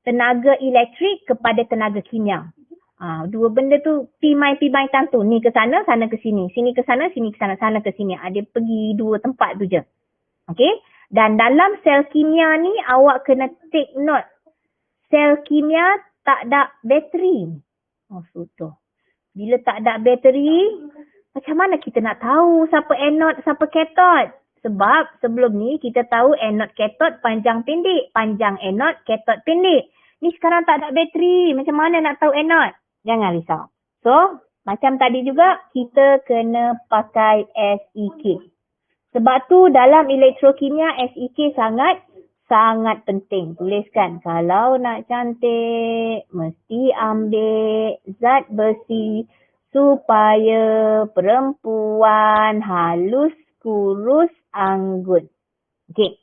tenaga elektrik kepada tenaga kimia. 2 benda tu pimai tantu. Ni ke sana ke sini. Sini ke sana ke sini. Dia pergi 2 tempat tu je. Okey? Dan dalam sel kimia ni awak kena take note. Sel kimia tak ada bateri. Sudah. Bila tak ada bateri, macam mana kita nak tahu siapa anode, siapa kathode? Sebab sebelum ni kita tahu anode kathode panjang pendek. Panjang anode, kathode pendek. Ni sekarang tak ada bateri. Macam mana nak tahu anode? Jangan risau. So, macam tadi juga kita kena pakai SEK. Sebab tu dalam elektrokimia SEK sangat penting. Tuliskan, kalau nak cantik, mesti ambil zat besi supaya perempuan halus, kurus, anggun. Okey.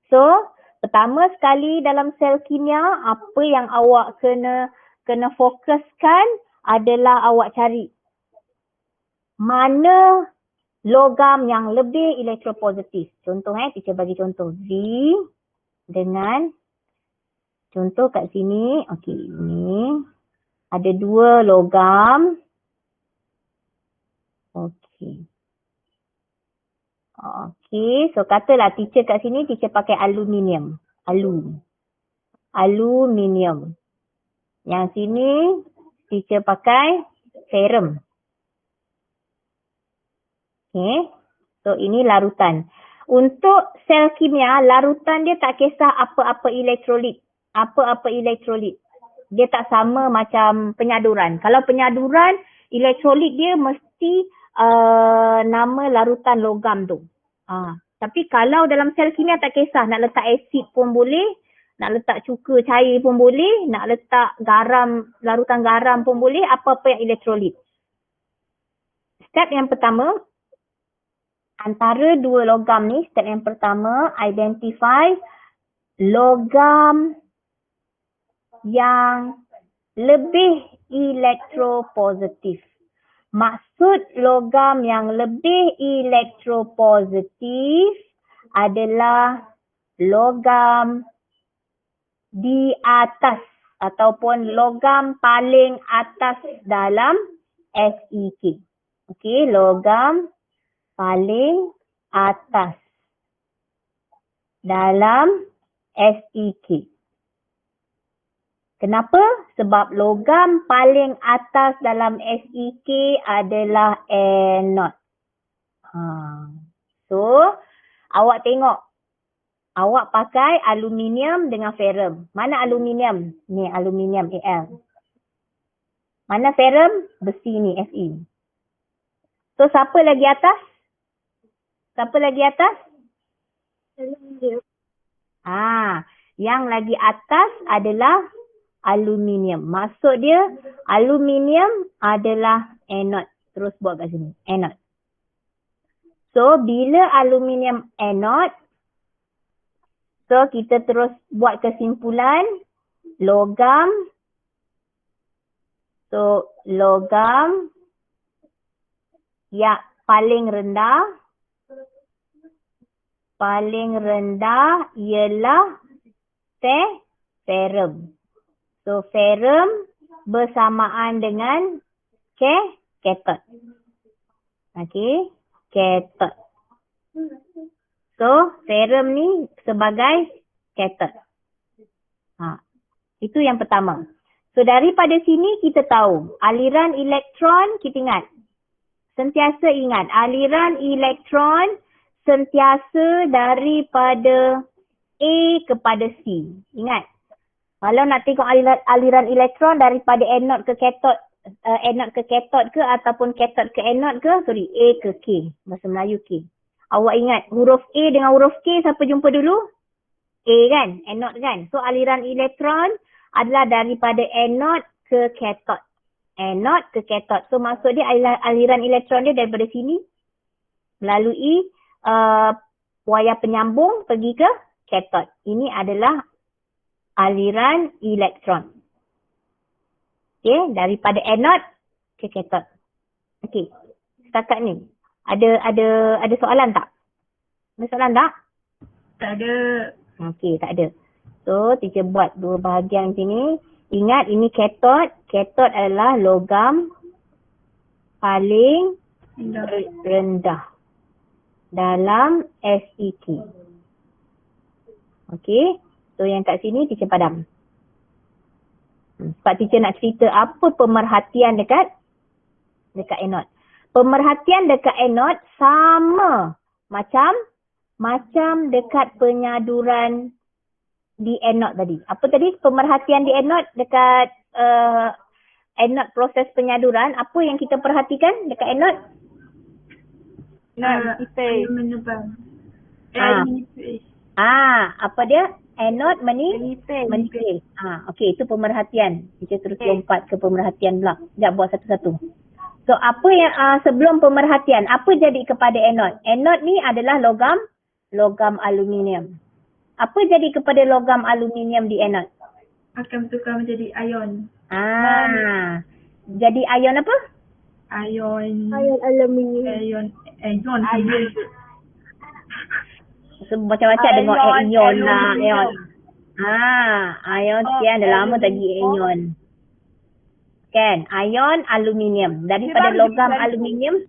So, pertama sekali dalam sel kimia, apa yang awak kena fokuskan adalah awak cari mana logam yang lebih elektropositif. Contoh teacher bagi contoh. V dengan contoh kat sini. Okey, ini ada 2 logam. Okey. Okey, so katalah teacher kat sini teacher pakai aluminium. Aluminium. Yang sini teacher pakai ferrum. Okay. So ini larutan. Untuk sel kimia, larutan dia tak kisah apa-apa elektrolit. Dia tak sama macam penyaduran. Kalau penyaduran, elektrolit dia mesti nama larutan logam tu. Tapi kalau dalam sel kimia tak kisah. Nak letak asid pun boleh. Nak letak cuka cair pun boleh. Nak letak garam, larutan garam pun boleh. Apa-apa yang elektrolit. Step yang pertama, antara 2 logam ni, step yang pertama, identify logam yang lebih elektropositif. Maksud logam yang lebih elektropositif adalah logam di atas ataupun logam paling atas dalam SEK. Okey, logam paling atas dalam SEK. Kenapa? Sebab logam paling atas dalam SEK adalah anode. So, awak tengok. Awak pakai aluminium dengan ferrum. Mana aluminium? Ni aluminium Al. Mana ferrum? Besi ni Fe. So, siapa lagi atas? Yang lagi atas adalah aluminium. Maksud dia aluminium adalah anode. Terus buat kat sini. Anode. So, bila aluminium anode, so kita terus buat kesimpulan logam. So, logam yang paling rendah ialah ferrum. So, ferrum bersamaan dengan cathode. Okey, cathode. So, ferrum ni sebagai cathode. Itu yang pertama. So, daripada sini kita tahu aliran elektron, kita ingat. Sentiasa ingat, aliran elektron sentiasa daripada A kepada C. Ingat. Kalau nak tengok aliran elektron daripada anode ke cathode ke ataupun cathode ke anode ke, A ke K. Bahasa Melayu K. Awak ingat huruf A dengan huruf K siapa jumpa dulu? A kan? Anode kan? So aliran elektron adalah daripada anode ke cathode. Anode ke cathode. So maksud dia aliran elektron dia daripada sini melalui wayar penyambung pergi ke cathode. Ini adalah aliran elektron. Okey, daripada anode ke cathode. Okey. Setakat ni ada soalan tak? Ada soalan tak? Tak ada. Okey, tak ada. So, teacher buat 2 bahagian sini. Ingat ini cathode. Cathode adalah logam paling rendah dalam SEK. Okey. So, yang kat sini teacher padam. Sebab teacher nak cerita apa pemerhatian dekat anode. Pemerhatian dekat anode sama macam dekat penyaduran di anode tadi. Apa tadi pemerhatian di anode dekat anode proses penyaduran? Apa yang kita perhatikan dekat anode? Air menebang. Apa dia? Anode menipis. Okey, itu pemerhatian. Kita terus lompat ke pemerhatian pula. Sekejap buat satu-satu. So, apa yang sebelum pemerhatian, apa jadi kepada anode? Anode ni adalah logam aluminium. Apa jadi kepada logam aluminium di anode? Akan bertukar menjadi ion. jadi ion apa? Ion aluminium. ion. So, macam-macam dengar ion lah. Ion. Ion sekian dah lama tak pergi ion. Kan? Ion aluminium. Daripada logam aluminium.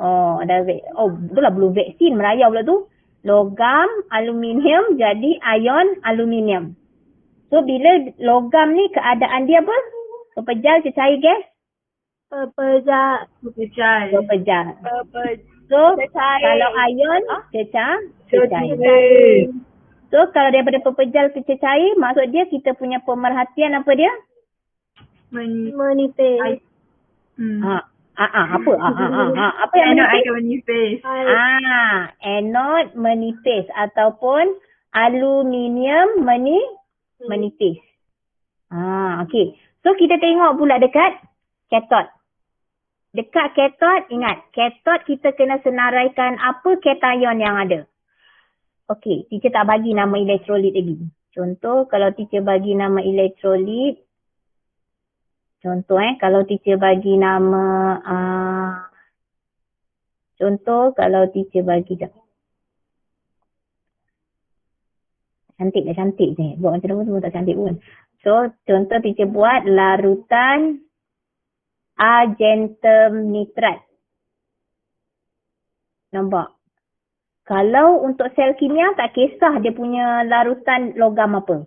Betul lah belum vaksin merayau pula tu. Logam aluminium jadi ion aluminium. So bila logam ni keadaan dia apa? Pepejal, cecair, gas? Pepejal. So kalau ion cecair. So kalau daripada pepejal ke cecair, maksud dia kita punya pemerhatian apa dia? Menipis. Apa yang menipis? Akan menipis. Anode menipis ataupun aluminium menipis. Okey. So kita tengok pula dekat katot. Dekat katot, ingat, katot kita kena senaraikan apa kation yang ada. Okey, teacher tak bagi nama elektrolit lagi. Contoh kalau teacher bagi nama elektrolit, kalau teacher bagi nama cantik je. Buat macam tu tak cantik pun. So contoh teacher buat larutan argentum nitrat. Nampak? Kalau untuk sel kimia tak kisah dia punya larutan logam apa.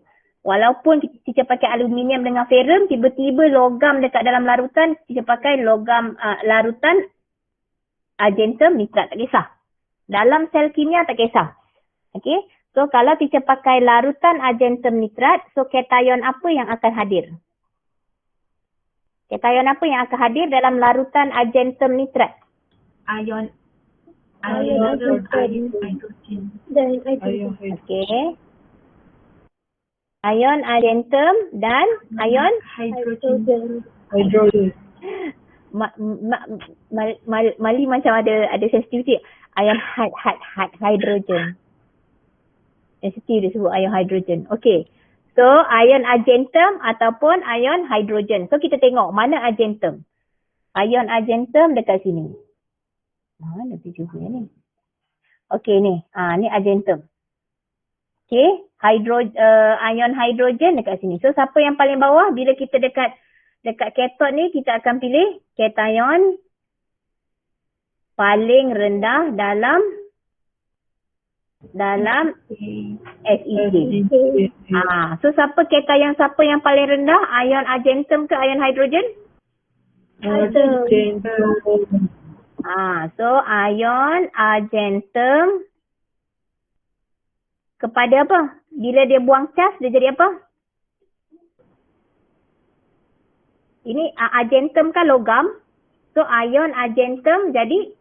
Walaupun teacher pakai aluminium dengan ferrum, tiba-tiba logam dekat dalam larutan, teacher pakai larutan argentum nitrat, tak kisah. Dalam sel kimia tak kisah. Okay. So kalau teacher pakai larutan argentum nitrat, so kation apa yang akan hadir? Kation apa yang akan hadir dalam larutan argentum nitrat? Ion Dan Okay. Ion argentum dan ion hidrogen. Mali macam ada sensitivity. Ion hydrogen. Sensitif dia sebut ion hydrogen. Okay. So ion argentum ataupun ion hydrogen. So kita tengok mana argentum. Ion argentum dekat sini. Mana tujuh punya ni? Okay ni. Ni argentum. Okay. Ion hydrogen dekat sini. So siapa yang paling bawah? Bila kita dekat katot ni, kita akan pilih cation paling rendah dalam SEC. So siapa yang paling rendah? Ion argentum ke ion hydrogen? So ion argentum kepada apa? Bila dia buang cas, dia jadi apa? Ini argentum kan logam. So ion argentum jadi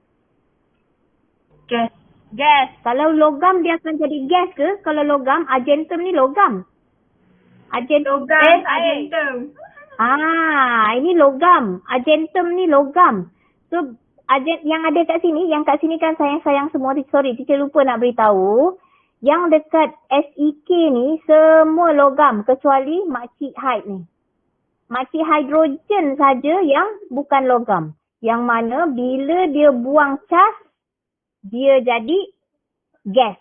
gas. Kalau logam dia akan jadi gas ke? Kalau logam, argentum ni logam. Argentum. Ini logam. Argentum ni logam. So yang ada kat sini, kan sayang-sayang semua. Sorry, teacher lupa nak beritahu. Yang dekat SEK ni semua logam kecuali makcik hyd ni. Makcik hidrogen saja yang bukan logam. Yang mana bila dia buang cas, dia jadi gas.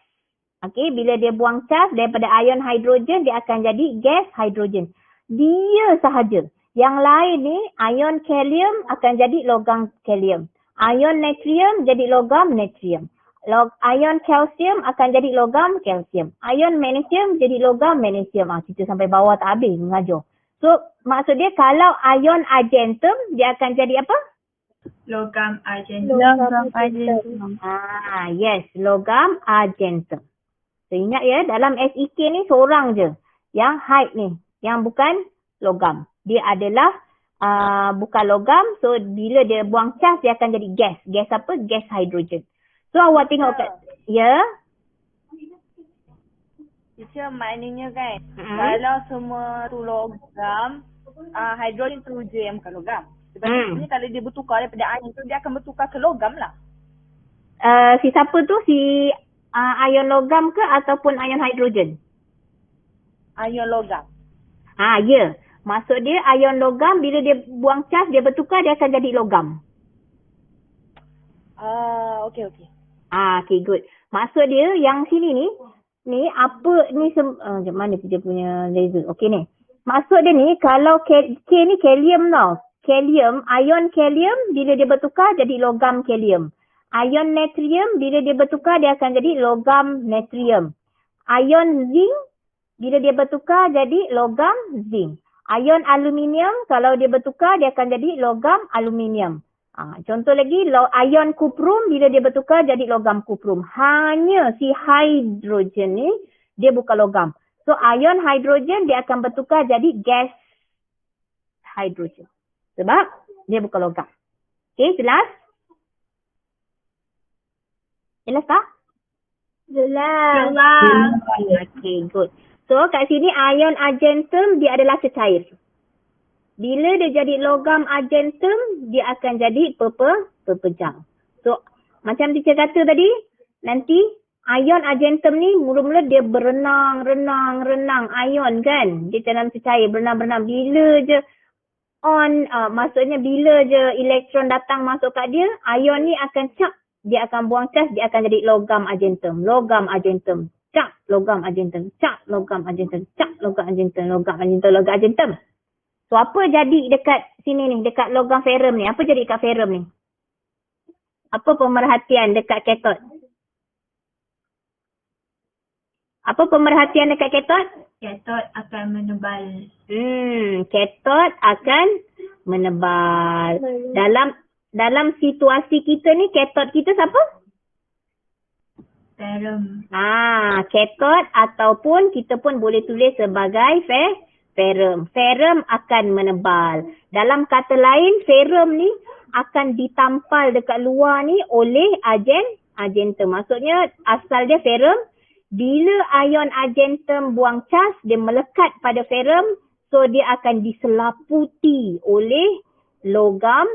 Okay, bila dia buang cas daripada ion hidrogen, dia akan jadi gas hidrogen. Dia sahaja. Yang lain ni, ion kalium akan jadi logam kalium. Ion natrium jadi logam natrium. Ion kalsium akan jadi logam kalsium. Ion magnesium jadi logam magnesium. Kita sampai bawah tak habis mengajar. So, maksud dia kalau ion argentum, dia akan jadi apa? Logam argentum. Yes, logam argentum. So, ingat ya, dalam SEK ni seorang je yang hyd ni, yang bukan logam. Dia adalah bukan logam, so bila dia buang cas, dia akan jadi gas. Gas apa? Gas hidrogen. So awak tengok kat, ya? Teacher, maknanya kan, kalau semua tu logam, hidrogen tu je yang bukan logam. Sebab ni kalau dia bertukar daripada ion tu, dia akan bertukar ke logam lah. Si siapa tu? Si ion logam ke ataupun ion hidrogen? Ion logam. Ya. Maksud dia ion logam bila dia buang cas, dia bertukar, dia akan jadi logam. Okey. Okay, good. Maksud dia yang sini ni apa ni mana dia punya laser? Okey ni. Maksud dia ni kalau K ni kalium tau. Kalium, ion kalium bila dia bertukar jadi logam kalium. Ion natrium bila dia bertukar dia akan jadi logam natrium. Ion zinc bila dia bertukar jadi logam zinc. Ion aluminium kalau dia bertukar dia akan jadi logam aluminium. Contoh lagi, ion kuprum bila dia bertukar jadi logam kuprum. Hanya si hidrogen ni dia bukan logam. So ion hidrogen dia akan bertukar jadi gas hidrogen. Sebab dia bukan logam. Okay, jelas? Jelas tak? Jelas. Okay, good. So kat sini ion argentum dia adalah cecair. Bila dia jadi logam argentum, dia akan jadi pepejang. So, macam teacher kata tadi, nanti ion argentum ni mula-mula dia berenang ion kan. Dia dalam cecair, berenang. Bila je maksudnya bila je elektron datang masuk kat dia, ion ni akan cap, dia akan buang cas, dia akan jadi logam argentum. Cap, logam argentum. Cap, logam argentum. Cap, logam argentum. So apa jadi dekat sini ni, dekat logam ferrum ni? Apa jadi dekat ferrum ni? Apa pemerhatian dekat katot? Apa pemerhatian dekat katot? Katot akan menebal. Katot akan menebal. Dalam situasi kita ni, katot kita siapa? Ferrum. Katot ataupun kita pun boleh tulis sebagai ferrum. Ferrum akan menebal. Dalam kata lain, ferrum ni akan ditampal dekat luar ni oleh argentum. Maksudnya asal dia ferrum. Bila ion argentum buang cas, dia melekat pada ferrum. So dia akan diselaputi oleh logam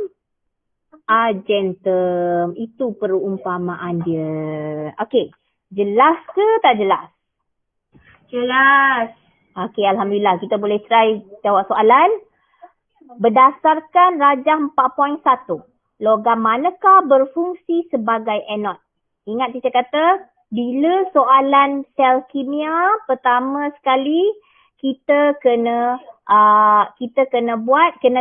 argentum. Itu perumpamaan dia. Okey. Jelas ke tak jelas? Jelas. Okey, alhamdulillah. Kita boleh try jawab soalan. Berdasarkan rajah 4.1, logam manakah berfungsi sebagai anod? Ingat teacher kata, bila soalan sel kimia, pertama sekali kita kena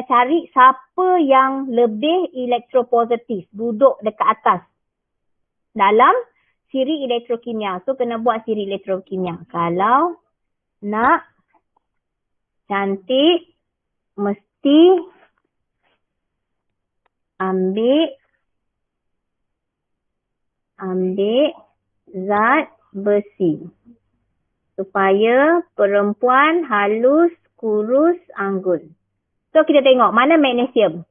cari siapa yang lebih elektropositif, duduk dekat atas dalam siri elektrokimia. So kena buat siri elektrokimia. Kalau nak cantik mesti ambil zat besi supaya perempuan halus, kurus, anggun. So kita tengok mana magnesium.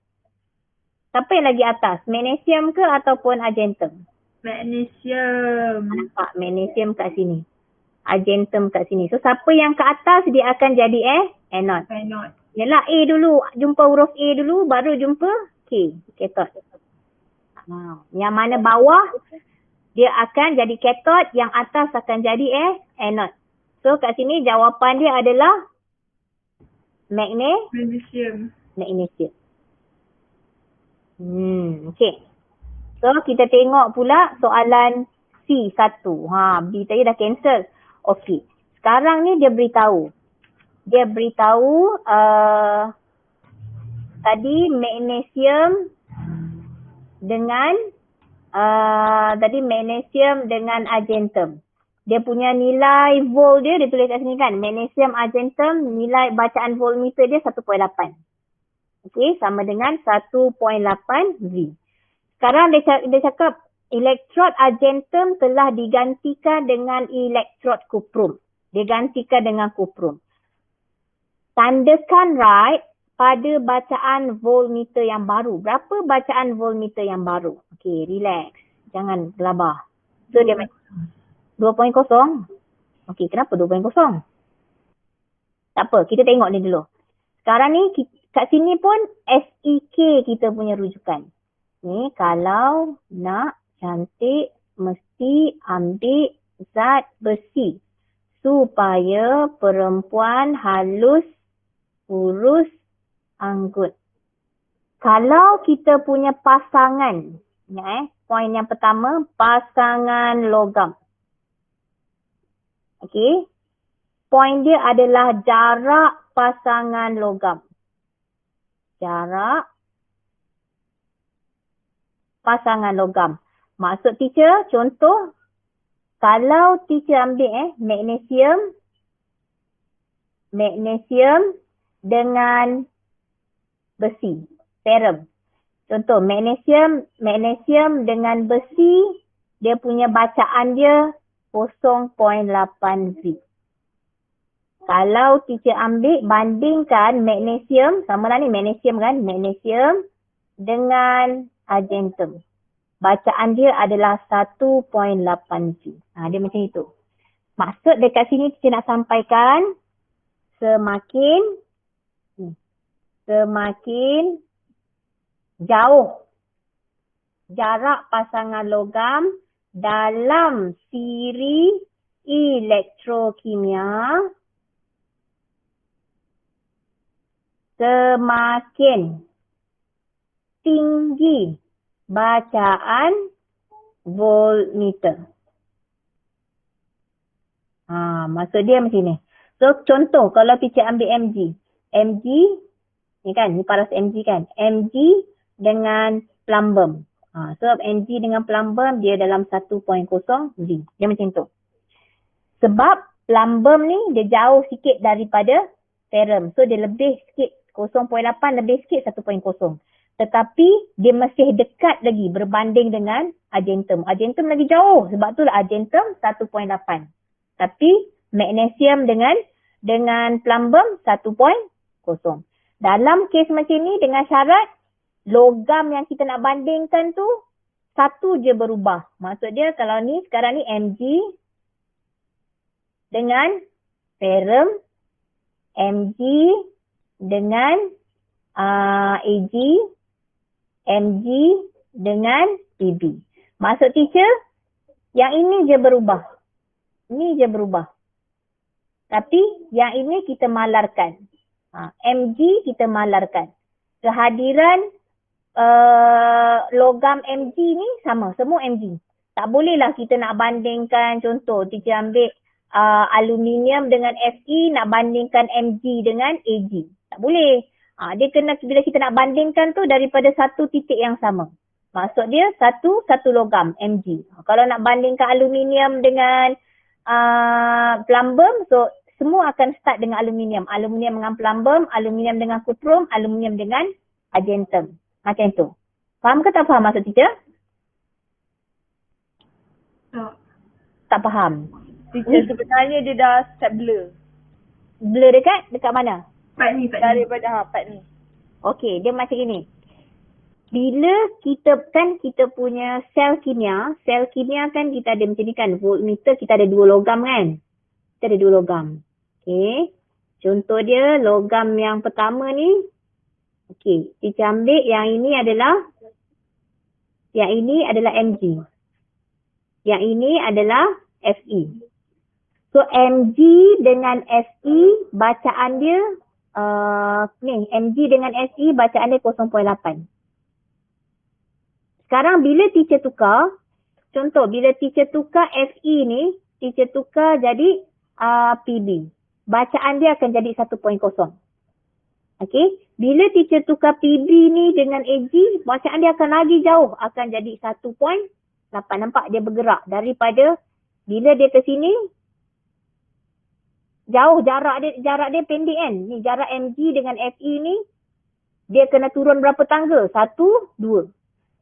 Siapa yang lagi atas? Magnesium ke ataupun argentum? Magnesium. Nampak magnesium kat sini. Argentum kat sini. So siapa yang ke atas dia akan jadi anod. Anod. Yalah A dulu. Jumpa huruf A dulu baru jumpa K. Katot. Yang mana bawah dia akan jadi katot, yang atas akan jadi anod. So kat sini jawapan dia adalah Magnesium. magnesium. Okay. So kita tengok pula soalan C1. B tadi dah cancel. Okay. Sekarang ni dia beritahu. Tadi magnesium dengan argentum. Dia punya nilai volt dia tulis kat sini kan. Magnesium argentum, nilai bacaan voltmeter dia 1.8. Okey, sama dengan 1.8 V. Sekarang dia cakap elektrod argentum telah digantikan dengan elektrod kuprum. Dia gantikan dengan kuprum. Tandakan right pada bacaan voltmeter yang baru. Berapa bacaan voltmeter yang baru? Okey, relax. Jangan gelabah. So dia 2.0. Okey, kenapa 2.0? Tak apa, kita tengok ni dulu. Sekarang ni kat sini pun SEK kita punya rujukan. Ni kalau nak cantik mesti ambil zat besi supaya perempuan halus, urus anggut. Kalau kita punya pasangan, poin yang pertama, pasangan logam. Okey. Poin dia adalah jarak pasangan logam. Jarak pasangan logam. Maksud teacher, contoh, kalau teacher ambil magnesium dengan besi, ferrum. Contoh, magnesium dengan besi, dia punya bacaan dia 0.8 V. Kalau teacher ambil, bandingkan magnesium, sama lah ni magnesium kan, magnesium dengan argentum. Bacaan dia adalah 1.8 V. Dia macam itu. Maksud dekat sini teacher nak sampaikan, semakin jauh jarak pasangan logam dalam siri elektrokimia, semakin tinggi bacaan voltmeter. Maksud dia macam ni. So contoh kalau teacher ambil Mg ni kan, ni paras Mg kan. Mg dengan plumbum. So Mg dengan plumbum dia dalam 1.0 V. Dia macam tu. Sebab plumbum ni dia jauh sikit daripada ferrum. So dia lebih sikit, 0.8 lebih sikit 1.0. Tetapi dia masih dekat lagi berbanding dengan argentum. Argentum lagi jauh. Sebab tu lah argentum 1.8. Tapi magnesium dengan plumbum 1.0. Dalam kes macam ni dengan syarat logam yang kita nak bandingkan tu satu je berubah. Maksud dia kalau ni sekarang ni Mg dengan ferrum, Mg dengan Ag, Mg dengan Pb. Maksud teacher, yang ini je berubah. Ini je berubah. Tapi yang ini kita malarkan. Mg kita malarkan. Kehadiran logam Mg ni sama. Semua Mg. Tak bolehlah kita nak bandingkan, contoh teacher ambil aluminium dengan Fe nak bandingkan Mg dengan Ag. Tak boleh. Dia kena bila kita nak bandingkan tu daripada satu titik yang sama. Maksud dia satu logam Mg. Kalau nak bandingkan aluminium dengan plumbum, so semua akan start dengan aluminium. Aluminium dengan plumbum, aluminium dengan kutrum, aluminium dengan argentum. Macam tu. Faham ke tak faham maksud teacher? Tak faham. Teacher sebenarnya dia dah step blur. Blur dekat mana? Part ni. Daripada part ni. Okey, dia macam ni. Bila kita punya sel kimia kan kita ada macam ni kan, voltmeter kita ada 2 logam kan. Kita ada 2 logam. Okey. Contoh dia logam yang pertama ni. Okey, kita ambil yang ini adalah Mg. Yang ini adalah Fe. So Mg dengan Fe bacaan dia Mg dengan Fe bacaan dia 0.8. Sekarang bila teacher tukar, contoh bila teacher tukar Fe ni, teacher tukar jadi Pb. Bacaan dia akan jadi 1.0. Okey, bila teacher tukar Pb ni dengan Ag, bacaan dia akan lagi jauh, akan jadi 1.8. Nampak dia bergerak daripada bila dia ke sini, jauh jarak dia pendek kan. Ni jarak Mg dengan Fe ni, dia kena turun berapa tangga? 1, 2.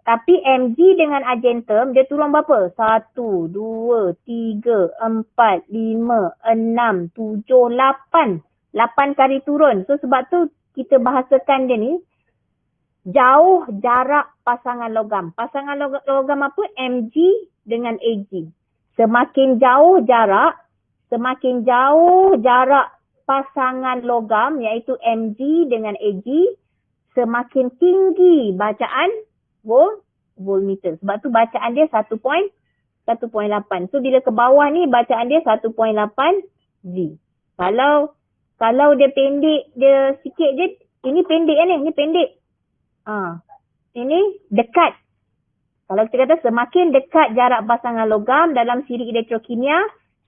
Tapi Mg dengan argentum dia turun berapa? 1, 2, 3, 4, 5, 6, 7, 8. 8 kali turun. So sebab tu kita bahasakan dia ni jauh jarak pasangan logam. Pasangan logam apa? Mg dengan Ag. Semakin jauh jarak pasangan logam iaitu Mg dengan Ag, semakin tinggi bacaan voltmeter. Sebab tu bacaan dia 1.8. So bila ke bawah ni bacaan dia 1.8 V. Kalau Kalau dia pendek, dia sikit je, ini pendek ni, ini pendek. Ini dekat. Kalau kita kata semakin dekat jarak pasangan logam dalam siri elektrokimia,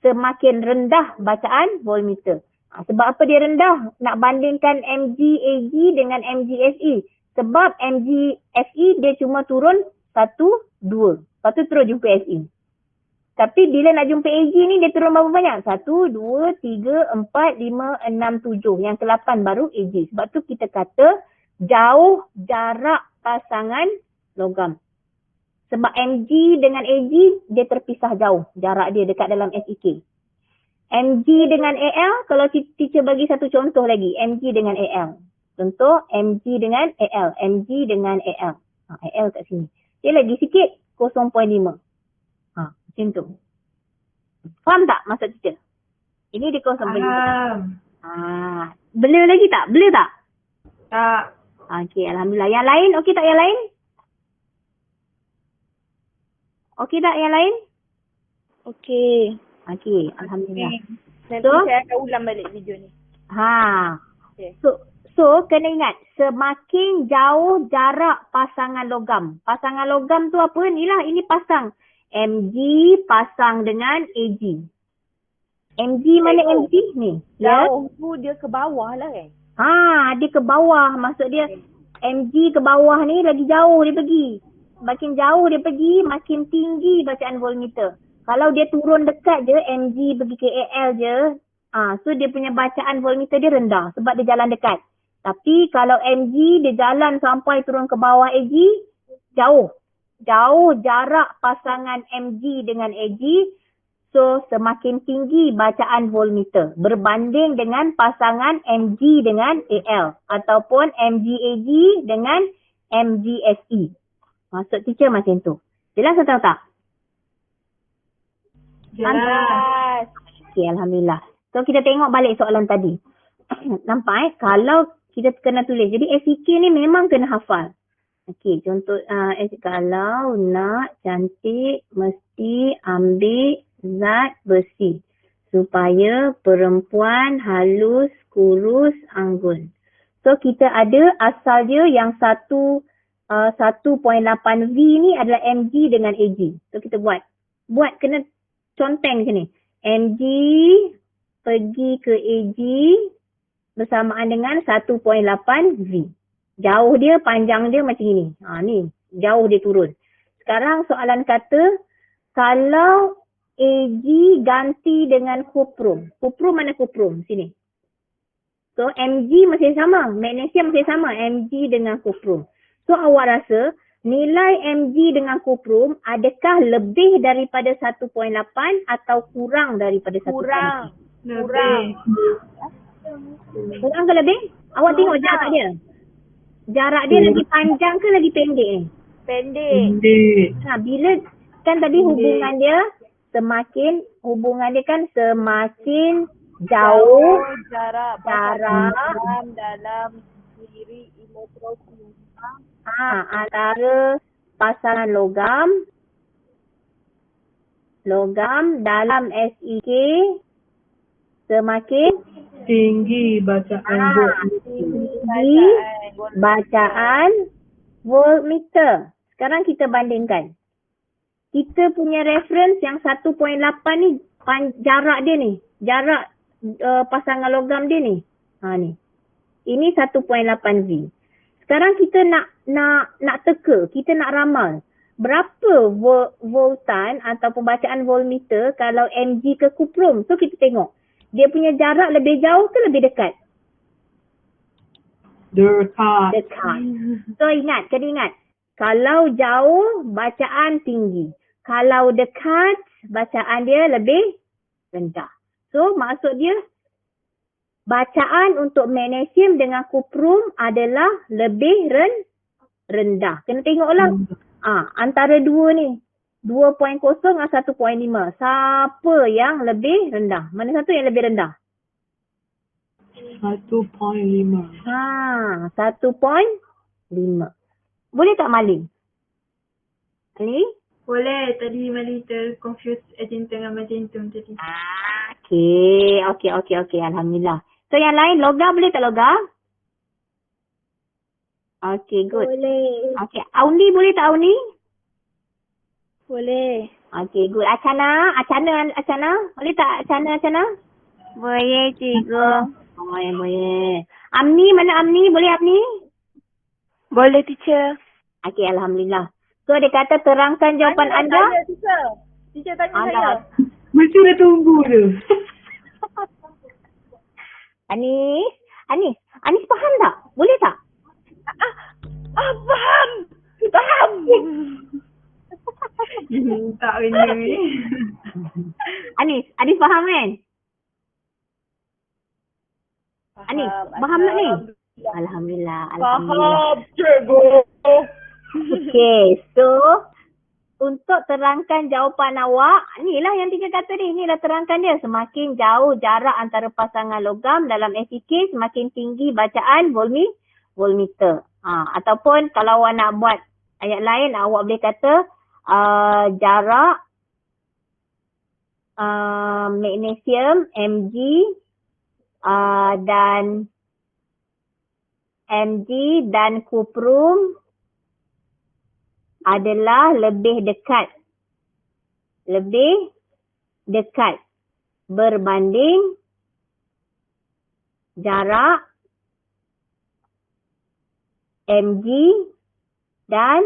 semakin rendah bacaan voltmeter. Sebab apa dia rendah? Nak bandingkan MgAg dengan MgFe. Sebab MgFe dia cuma turun 1, 2. Lepas tu terus jumpa Fe. Tapi bila nak jumpa Ag ni dia turun berapa banyak? 1, 2, 3, 4, 5, 6, 7. Yang ke-8 baru Ag. Sebab tu kita kata jauh jarak pasangan logam. Sebab Mg dengan Ag dia terpisah jauh. Jarak dia dekat dalam SEK. Mg dengan Al, kalau teacher bagi satu contoh lagi. Mg dengan Al. Contoh Mg dengan Al. Mg dengan Al. Al kat sini. Dia lagi sikit 0.5. Macam tu. Faham tak maksud teacher? Ini dia 0.5. Blur lagi tak? Blur tak? Tak. Okey, Alhamdulillah. Yang lain? Okey tak yang lain? Okey tak yang lain? Okey. Okey, Alhamdulillah. Nanti So? saya akan ulang balik video ni. Okay. So kena ingat, semakin jauh jarak pasangan logam. Pasangan logam tu apa? Inilah, ini pasang. Mg pasang dengan Ag. Mg mana Mg ni? Jauh tu dia ke bawah lah kan? Dia ke bawah. Maksud dia Mg ke bawah ni lagi jauh dia pergi. Makin jauh dia pergi, makin tinggi bacaan voltmeter. Kalau dia turun dekat je, Mg pergi ke Al je, so dia punya bacaan voltmeter dia rendah sebab dia jalan dekat. Tapi kalau Mg dia jalan sampai turun ke bawah Ag, jauh. Jauh jarak pasangan Mg dengan Ag, so semakin tinggi bacaan voltmeter berbanding dengan pasangan Mg dengan Al ataupun MgAg dengan MgFe. Maksud teacher macam tu. Jelas atau tak? Jelas. Okay, Alhamdulillah. So kita tengok balik soalan tadi. Nampak kalau kita kena tulis. Jadi SEK ni memang kena hafal. Okey, contoh kalau nak cantik mesti ambil zat besi supaya perempuan halus, kurus, anggun. So kita ada asal dia yang 1.8V ni adalah Mg dengan Ag. So kita buat kena conteng macam ni. Mg pergi ke Ag bersamaan dengan 1.8V. Jauh dia, panjang dia macam ni. Ni, jauh dia turun. Sekarang soalan kata, kalau Ag ganti dengan kuprum. Kuprum mana kuprum? Sini. So Mg masih sama, magnesium masih sama, Mg dengan kuprum. So awak rasa nilai Mg dengan kuprum adakah lebih daripada 1.8 atau kurang daripada 1.8? Kurang. Kurang ke lebih? Awak tengok jarak dia. Jarak dia lagi panjang ke lagi pendek ni? Pendek. Bila kan tadi hubungan dia semakin jauh jarak dalam siri elektrokimia antara pasangan logam dalam SEK semakin Tinggi bacaan bacaan voltmeter. Sekarang kita bandingkan. Kita punya reference yang 1.8 ni jarak dia ni. Jarak pasangan logam dia ni. Ni. Ini 1.8V. Sekarang kita nak teka, kita nak ramal. Berapa voltan atau pembacaan voltmeter kalau Mg ke kuprum? So kita tengok. Dia punya jarak lebih jauh ke lebih dekat? Dekat. So kena ingat. Kalau jauh, bacaan tinggi. Kalau dekat, bacaan dia lebih rendah. So maksud dia, bacaan untuk magnesium dengan kuprum adalah lebih rendah. Kena tengoklah. Antara dua ni. 2.0 dengan 1.5. Siapa yang lebih rendah? Mana satu yang lebih rendah? 1.5. 1.5. Boleh tak Malin? Ni? Boleh. Tadi Mali terconfuse agentum dengan magentum tadi. Okey. Alhamdulillah. So yang lain logam boleh tak logam? Okay, good. Boleh. Okay, Aundi boleh tak Aundi? Boleh. Okay, good. Acana boleh tak Acana? Boleh, cikgu. Boleh. Amni, mana Amni? Boleh Amni? Boleh, teacher. Okay, Alhamdulillah. So dia kata terangkan jawapan Tanya anda. saya, teacher. Teacher tanya saya. Macam dah tunggu tu. Anis faham tak? Boleh tak? Faham. Faham. Tak benda ni. Anis faham kan? Anis, faham tak ni? Alhamdulillah. Faham, cikgu. Okay, so untuk terangkan jawapan awak, ni lah yang teacher kata ni. Ni lah terangkan dia. Semakin jauh jarak antara pasangan logam dalam FEK, semakin tinggi bacaan voltmeter. Ataupun kalau awak nak buat ayat lain, awak boleh kata jarak magnesium Mg dan kuprum adalah lebih dekat berbanding jarak Mg dan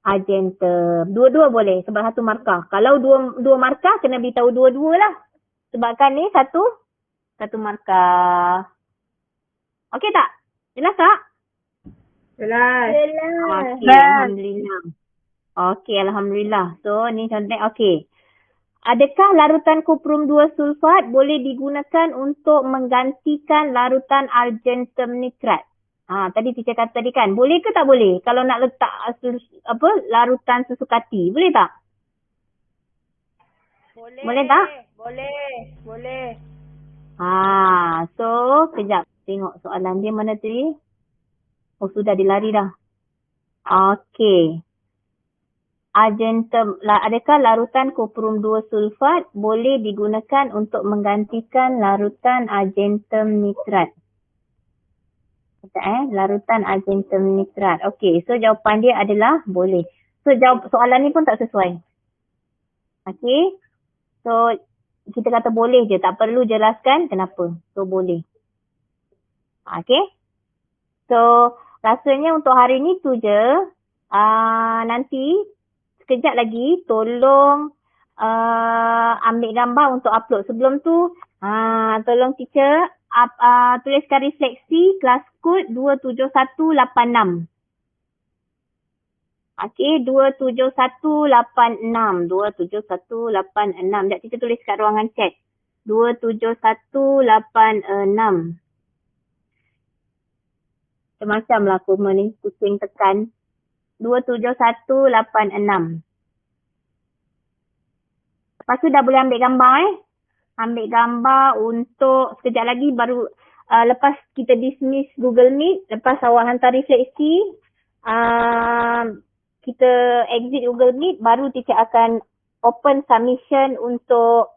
argentum. Dua-dua boleh sebab satu markah. Kalau dua markah kena beritahu dua-dua lah. Sebabkan ni satu markah. Okey tak? Jelas tak? Jelas. Okey, Alhamdulillah. Okey, Alhamdulillah. So, ni contoh. Okey. Adakah larutan kuprum 2 sulfat boleh digunakan untuk menggantikan larutan argentum nitrat? Tadi teacher kata tadi kan, boleh ke tak boleh? Kalau nak letak larutan sesukati, boleh tak? Boleh tak? Boleh. So, kejap. Tengok soalan dia mana tadi. Oh, sudah dilari dah. Okey. Adakah larutan kuprum 2 sulfat boleh digunakan untuk menggantikan larutan argentum nitrat? Larutan argentum nitrat. Okey, so jawapan dia adalah boleh. So jawab soalan ni pun tak sesuai. Okey. So kita kata boleh je, tak perlu jelaskan kenapa. So boleh. Okey. So rasanya untuk hari ni tu je. Nanti sekejap lagi tolong ambil gambar untuk upload. Sebelum tu tolong teacher tuliskan refleksi kelas kod 27186. Okey, 27186. 27186. Sekejap kita tulis kat ruangan chat. 27186. Macam lah koma ni, pusing tekan. 27186. Lepas tu dah boleh ambil gambar Ambil gambar untuk sekejap lagi baru lepas kita dismiss Google Meet, lepas awak hantar refleksi, kita exit Google Meet, baru teacher akan open submission untuk